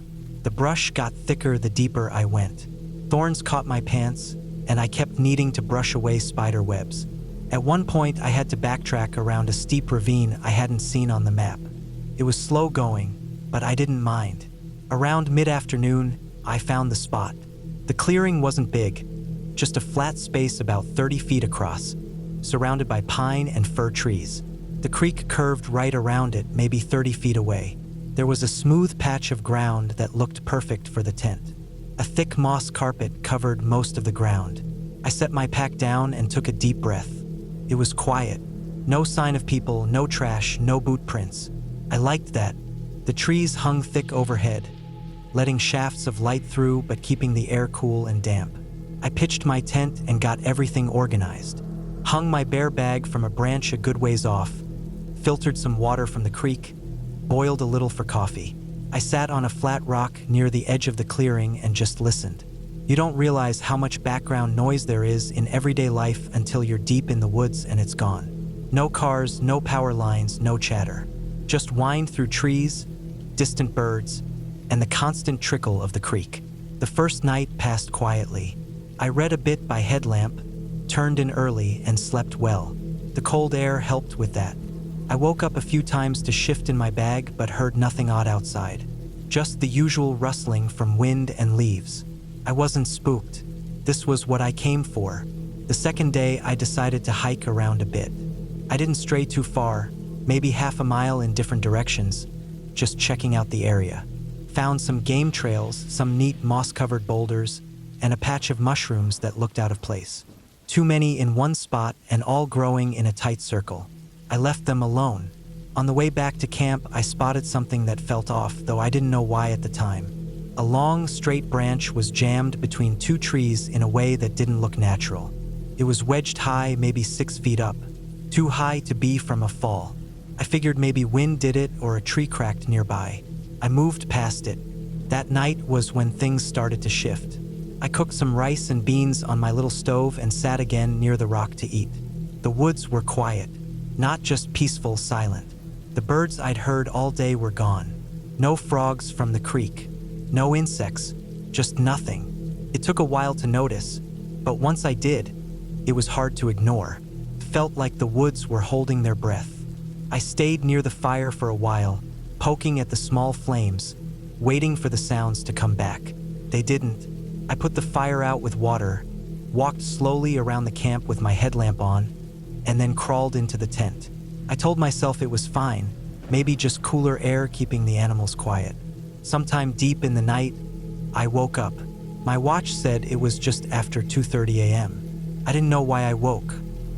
The brush got thicker the deeper I went. Thorns caught my pants, and I kept needing to brush away spider webs. At one point, I had to backtrack around a steep ravine I hadn't seen on the map. It was slow going, but I didn't mind. Around mid-afternoon, I found the spot. The clearing wasn't big, just a flat space about 30 feet across, surrounded by pine and fir trees. The creek curved right around it, maybe 30 feet away. There was a smooth patch of ground that looked perfect for the tent. A thick moss carpet covered most of the ground. I set my pack down and took a deep breath. It was quiet. No sign of people, no trash, no boot prints. I liked that. The trees hung thick overhead, letting shafts of light through but keeping the air cool and damp. I pitched my tent and got everything organized. Hung my bear bag from a branch a good ways off, filtered some water from the creek, boiled a little for coffee. I sat on a flat rock near the edge of the clearing and just listened. You don't realize how much background noise there is in everyday life until you're deep in the woods and it's gone. No cars, no power lines, no chatter. Just wind through trees, distant birds, and the constant trickle of the creek. The first night passed quietly. I read a bit by headlamp, turned in early, and slept well. The cold air helped with that. I woke up a few times to shift in my bag but heard nothing odd outside. Just the usual rustling from wind and leaves. I wasn't spooked. This was what I came for. The second day, I decided to hike around a bit. I didn't stray too far, maybe half a mile in different directions, just checking out the area. Found some game trails, some neat moss-covered boulders, and a patch of mushrooms that looked out of place. Too many in one spot and all growing in a tight circle. I left them alone. On the way back to camp, I spotted something that felt off, though I didn't know why at the time. A long, straight branch was jammed between two trees in a way that didn't look natural. It was wedged high, maybe 6 feet up, too high to be from a fall. I figured maybe wind did it or a tree cracked nearby. I moved past it. That night was when things started to shift. I cooked some rice and beans on my little stove and sat again near the rock to eat. The woods were quiet, not just peaceful, silent. The birds I'd heard all day were gone. No frogs from the creek. No insects. Just nothing. It took a while to notice, But once I did, it was hard to ignore. Felt like the woods were holding their breath. I stayed near the fire for a while, poking at the small flames, waiting for the sounds to come back. They didn't. I put the fire out with water, walked slowly around the camp with my headlamp on, and then crawled into the tent. I told myself it was fine, maybe just cooler air keeping the animals quiet. Sometime deep in the night, I woke up. My watch said it was just after 2:30 a.m. I didn't know why I woke.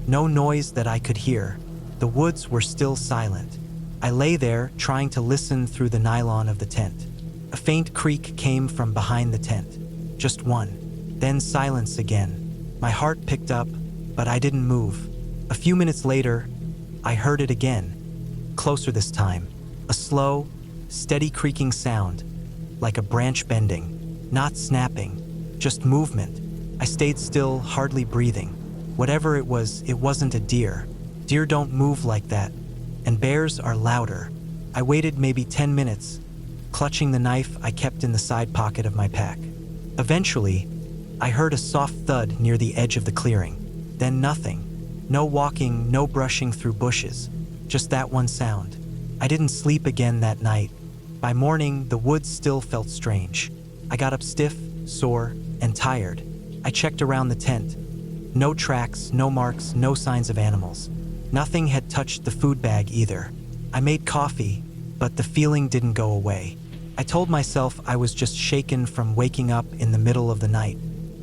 No noise that I could hear. The woods were still silent. I lay there, trying to listen through the nylon of the tent. A faint creak came from behind the tent. Just one. Then silence again. My heart picked up, but I didn't move. A few minutes later, I heard it again. Closer this time. A slow, steady creaking sound, like a branch bending. Not snapping, just movement. I stayed still, hardly breathing. Whatever it was, it wasn't a deer. Deer don't move like that, and bears are louder. I waited maybe 10 minutes, clutching the knife I kept in the side pocket of my pack. Eventually, I heard a soft thud near the edge of the clearing. Then nothing. No walking, no brushing through bushes. Just that one sound. I didn't sleep again that night. By morning, the woods still felt strange. I got up stiff, sore, and tired. I checked around the tent. No tracks, no marks, no signs of animals. Nothing had touched the food bag either. I made coffee, but the feeling didn't go away. I told myself I was just shaken from waking up in the middle of the night.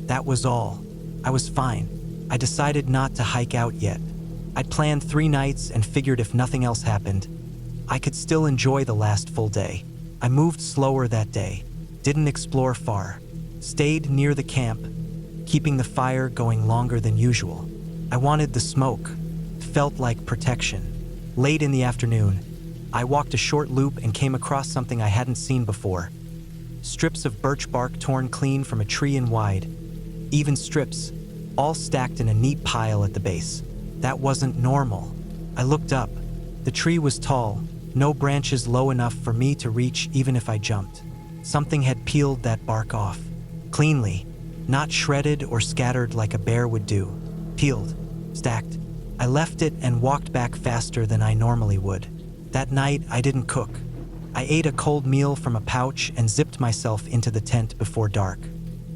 That was all. I was fine. I decided not to hike out yet. I'd planned 3 nights and figured if nothing else happened, I could still enjoy the last full day. I moved slower that day, didn't explore far, stayed near the camp, keeping the fire going longer than usual. I wanted the smoke. Felt like protection. Late in the afternoon, I walked a short loop and came across something I hadn't seen before. Strips of birch bark torn clean from a tree in wide. Even strips, all stacked in a neat pile at the base. That wasn't normal. I looked up. The tree was tall, no branches low enough for me to reach even if I jumped. Something had peeled that bark off. Cleanly, not shredded or scattered like a bear would do. Peeled, stacked. I left it and walked back faster than I normally would. That night, I didn't cook. I ate a cold meal from a pouch and zipped myself into the tent before dark.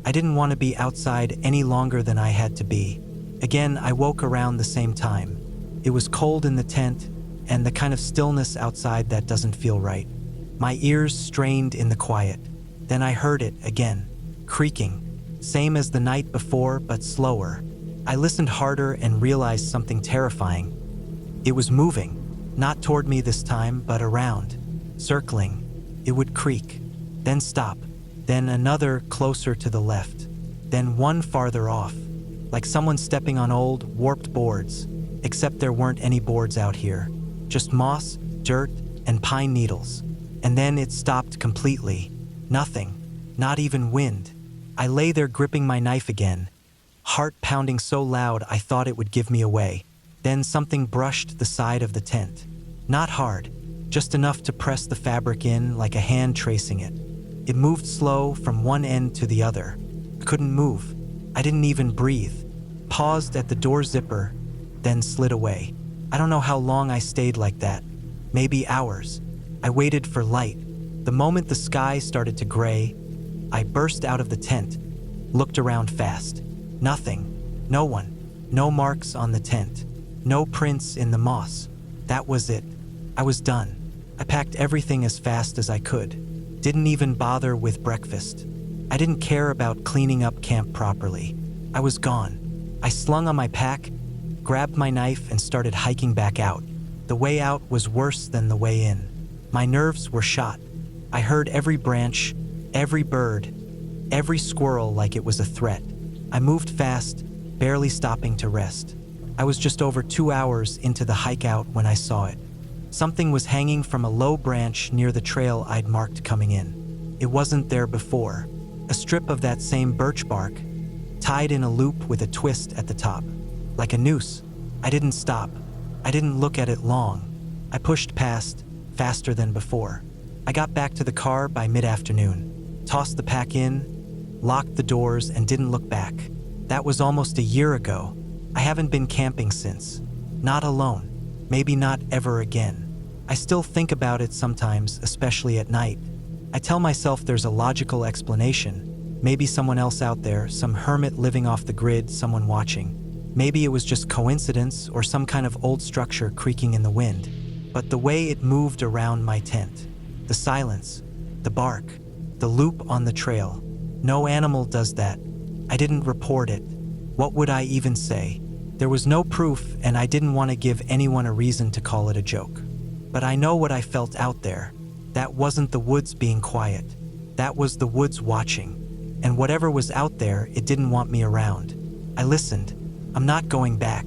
I didn't want to be outside any longer than I had to be. Again, I woke around the same time. It was cold in the tent, and the kind of stillness outside that doesn't feel right. My ears strained in the quiet. Then I heard it again, creaking, same as the night before, but slower. I listened harder and realized something terrifying. It was moving, not toward me this time, but around, circling. It would creak, then stop, then another closer to the left, then one farther off, like someone stepping on old, warped boards, except there weren't any boards out here, just moss, dirt, and pine needles. And then it stopped completely. Nothing, not even wind. I lay there gripping my knife again, heart pounding so loud I thought it would give me away. Then something brushed the side of the tent. Not hard, just enough to press the fabric in like a hand tracing it. It moved slow from one end to the other. I couldn't move. I didn't even breathe. Paused at the door zipper, then slid away. I don't know how long I stayed like that. Maybe hours. I waited for light. The moment the sky started to gray, I burst out of the tent, looked around fast. Nothing. No one. No marks on the tent. No prints in the moss. That was it. I was done. I packed everything as fast as I could. Didn't even bother with breakfast. I didn't care about cleaning up camp properly. I was gone. I slung on my pack, grabbed my knife, and started hiking back out. The way out was worse than the way in. My nerves were shot. I heard every branch, every bird, every squirrel like it was a threat. I moved fast, barely stopping to rest. I was just over 2 hours into the hike out when I saw it. Something was hanging from a low branch near the trail I'd marked coming in. It wasn't there before. A strip of that same birch bark, tied in a loop with a twist at the top, like a noose. I didn't stop. I didn't look at it long. I pushed past, faster than before. I got back to the car by mid-afternoon, tossed the pack in, locked the doors, and didn't look back. That was almost a year ago. I haven't been camping since. Not alone. Maybe not ever again. I still think about it sometimes, especially at night. I tell myself there's a logical explanation. Maybe someone else out there, some hermit living off the grid, someone watching. Maybe it was just coincidence or some kind of old structure creaking in the wind. But the way it moved around my tent, the silence, the bark, the loop on the trail. No animal does that. I didn't report it. What would I even say? There was no proof, and I didn't want to give anyone a reason to call it a joke. But I know what I felt out there. That wasn't the woods being quiet. That was the woods watching. And whatever was out there, it didn't want me around. I listened. I'm not going back.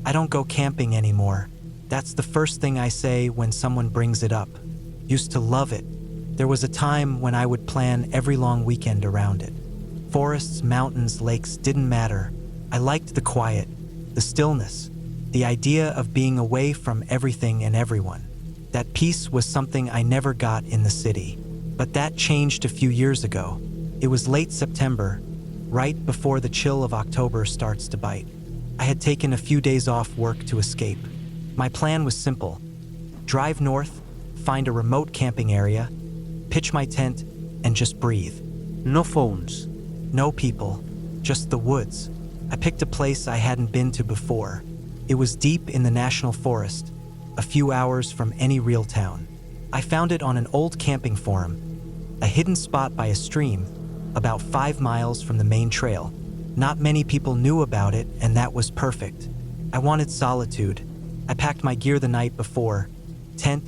I don't go camping anymore. That's the first thing I say when someone brings it up. Used to love it. There was a time when I would plan every long weekend around it. Forests, mountains, lakes didn't matter. I liked the quiet, the stillness, the idea of being away from everything and everyone. That peace was something I never got in the city. But that changed a few years ago. It was late September, right before the chill of October starts to bite. I had taken a few days off work to escape. My plan was simple. Drive north, find a remote camping area, pitch my tent, and just breathe. No phones. No people, just the woods. I picked a place I hadn't been to before. It was deep in the national forest, a few hours from any real town. I found it on an old camping forum, a hidden spot by a stream, about 5 miles from the main trail. Not many people knew about it, and that was perfect. I wanted solitude. I packed my gear the night before: tent,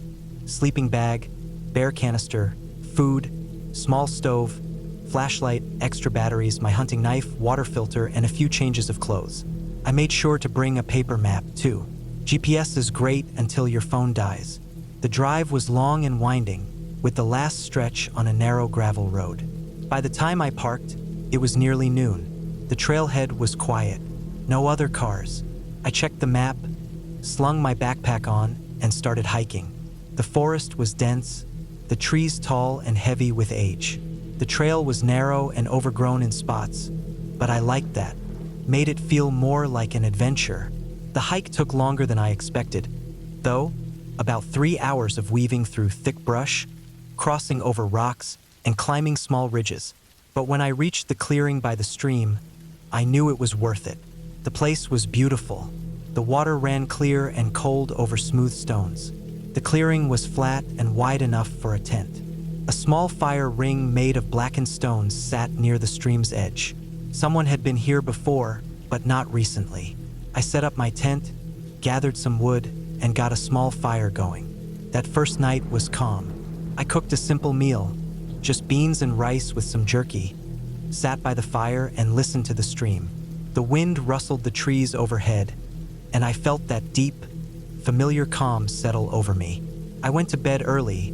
sleeping bag, bear canister, food, small stove, flashlight, extra batteries, my hunting knife, water filter, and a few changes of clothes. I made sure to bring a paper map, too. GPS is great until your phone dies. The drive was long and winding, with the last stretch on a narrow gravel road. By the time I parked, it was nearly noon. The trailhead was quiet. No other cars. I checked the map, slung my backpack on, and started hiking. The forest was dense, the trees tall and heavy with age. The trail was narrow and overgrown in spots, but I liked that. Made it feel more like an adventure. The hike took longer than I expected, though. About 3 hours of weaving through thick brush, crossing over rocks, and climbing small ridges. But when I reached the clearing by the stream, I knew it was worth it. The place was beautiful. The water ran clear and cold over smooth stones. The clearing was flat and wide enough for a tent. A small fire ring made of blackened stones sat near the stream's edge. Someone had been here before, but not recently. I set up my tent, gathered some wood, and got a small fire going. That first night was calm. I cooked a simple meal, just beans and rice with some jerky, sat by the fire and listened to the stream. The wind rustled the trees overhead, and I felt that deep, familiar calm settle over me. I went to bed early,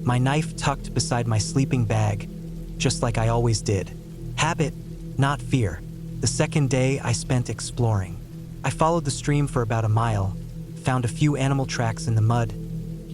my knife tucked beside my sleeping bag, just like I always did. Habit, not fear. The second day I spent exploring. I followed the stream for about a mile, found a few animal tracks in the mud,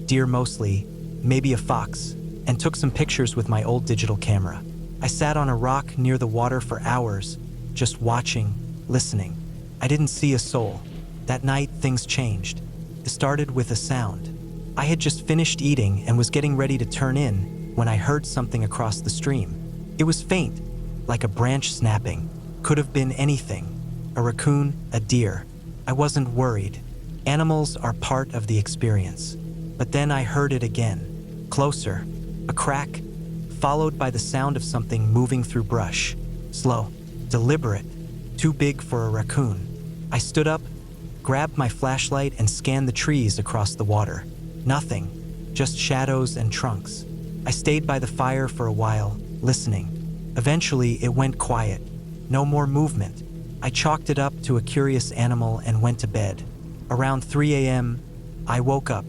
deer mostly, maybe a fox, and took some pictures with my old digital camera. I sat on a rock near the water for hours, just watching, listening. I didn't see a soul. That night, things changed. It started with a sound. I had just finished eating and was getting ready to turn in when I heard something across the stream. It was faint, like a branch snapping. Could have been anything. A raccoon, a deer. I wasn't worried. Animals are part of the experience. But then I heard it again. Closer. A crack, followed by the sound of something moving through brush. Slow. Deliberate. Too big for a raccoon. I stood up, grabbed my flashlight, and scanned the trees across the water. Nothing. Just shadows and trunks. I stayed by the fire for a while, listening. Eventually, it went quiet. No more movement. I chalked it up to a curious animal and went to bed. Around 3 a.m., I woke up,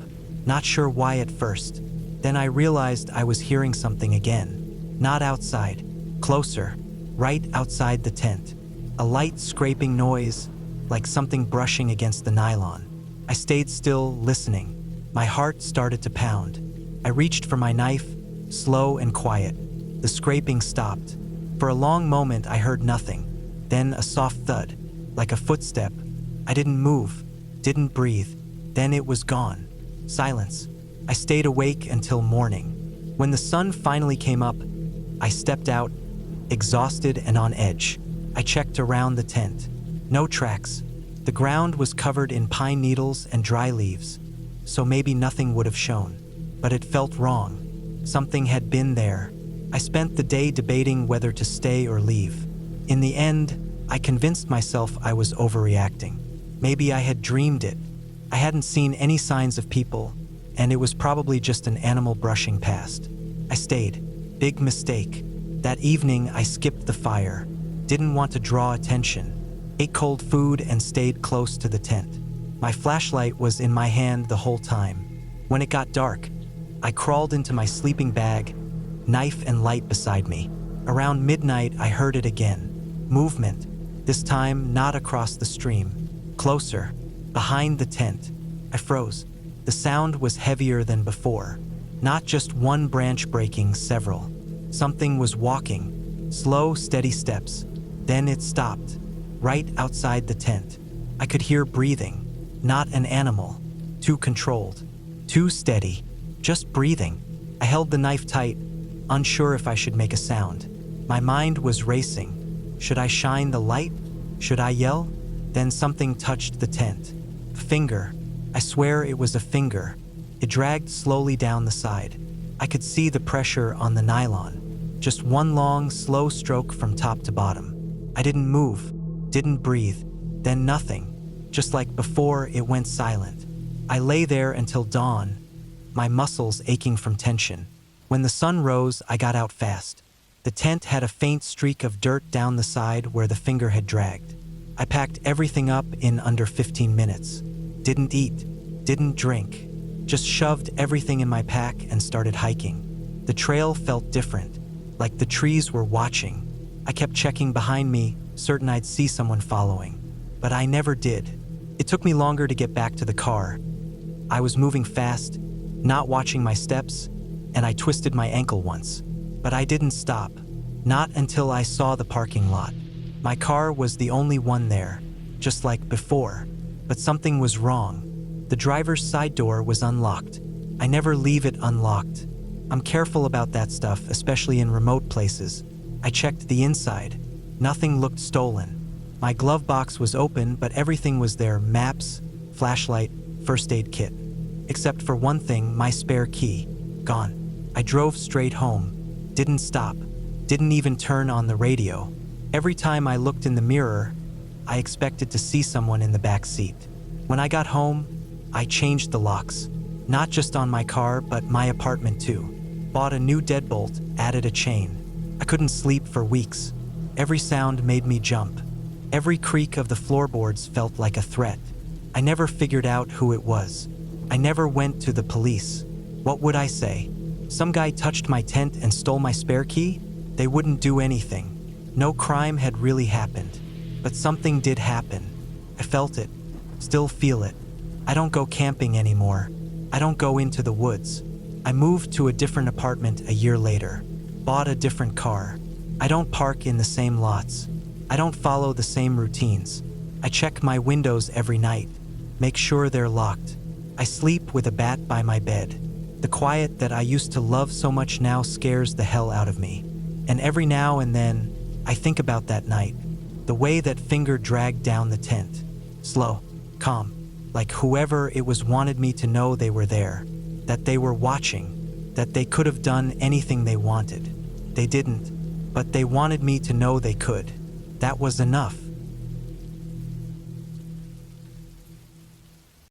not sure why at first. Then I realized I was hearing something again. Not outside. Closer. Right outside the tent. A light scraping noise, like something brushing against the nylon. I stayed still, listening. My heart started to pound. I reached for my knife, slow and quiet. The scraping stopped. For a long moment, I heard nothing. Then a soft thud, like a footstep. I didn't move, didn't breathe. Then it was gone. Silence. I stayed awake until morning. When the sun finally came up, I stepped out, exhausted and on edge. I checked around the tent. No tracks. The ground was covered in pine needles and dry leaves, so maybe nothing would have shown. But it felt wrong. Something had been there. I spent the day debating whether to stay or leave. In the end, I convinced myself I was overreacting. Maybe I had dreamed it. I hadn't seen any signs of people, and it was probably just an animal brushing past. I stayed. Big mistake. That evening, I skipped the fire. Didn't want to draw attention. Ate cold food and stayed close to the tent. My flashlight was in my hand the whole time. When it got dark, I crawled into my sleeping bag, knife and light beside me. Around midnight, I heard it again. Movement. This time, not across the stream. Closer. Behind the tent. I froze. The sound was heavier than before. Not just one branch breaking, several. Something was walking. Slow, steady steps. Then it stopped. Right outside the tent. I could hear breathing. Not an animal. Too controlled. Too steady. Just breathing. I held the knife tight, unsure if I should make a sound. My mind was racing. Should I shine the light? Should I yell? Then something touched the tent. A finger. I swear it was a finger. It dragged slowly down the side. I could see the pressure on the nylon. Just one long, slow stroke from top to bottom. I didn't move, didn't breathe. Then nothing. Just like before, it went silent. I lay there until dawn, my muscles aching from tension. When the sun rose, I got out fast. The tent had a faint streak of dirt down the side where the finger had dragged. I packed everything up in under 15 minutes. Didn't eat, didn't drink. Just shoved everything in my pack and started hiking. The trail felt different, like the trees were watching. I kept checking behind me, certain I'd see someone following. But I never did. It took me longer to get back to the car. I was moving fast, not watching my steps, and I twisted my ankle once. But I didn't stop. Not until I saw the parking lot. My car was the only one there, just like before. But something was wrong. The driver's side door was unlocked. I never leave it unlocked. I'm careful about that stuff, especially in remote places. I checked the inside. Nothing looked stolen. My glove box was open, but everything was there: maps, flashlight, first aid kit. Except for one thing, my spare key. Gone. I drove straight home. Didn't stop. Didn't even turn on the radio. Every time I looked in the mirror, I expected to see someone in the back seat. When I got home, I changed the locks. Not just on my car, but my apartment too. Bought a new deadbolt, added a chain. I couldn't sleep for weeks. Every sound made me jump. Every creak of the floorboards felt like a threat. I never figured out who it was. I never went to the police. What would I say? Some guy touched my tent and stole my spare key? They wouldn't do anything. No crime had really happened. But something did happen. I felt it. Still feel it. I don't go camping anymore. I don't go into the woods. I moved to a different apartment a year later. Bought a different car. I don't park in the same lots. I don't follow the same routines. I check my windows every night. Make sure they're locked. I sleep with a bat by my bed. The quiet that I used to love so much now scares the hell out of me. And every now and then, I think about that night. The way that finger dragged down the tent. Slow, calm, like whoever it was wanted me to know they were there. That they were watching. That they could have done anything they wanted. They didn't, but they wanted me to know they could. That was enough.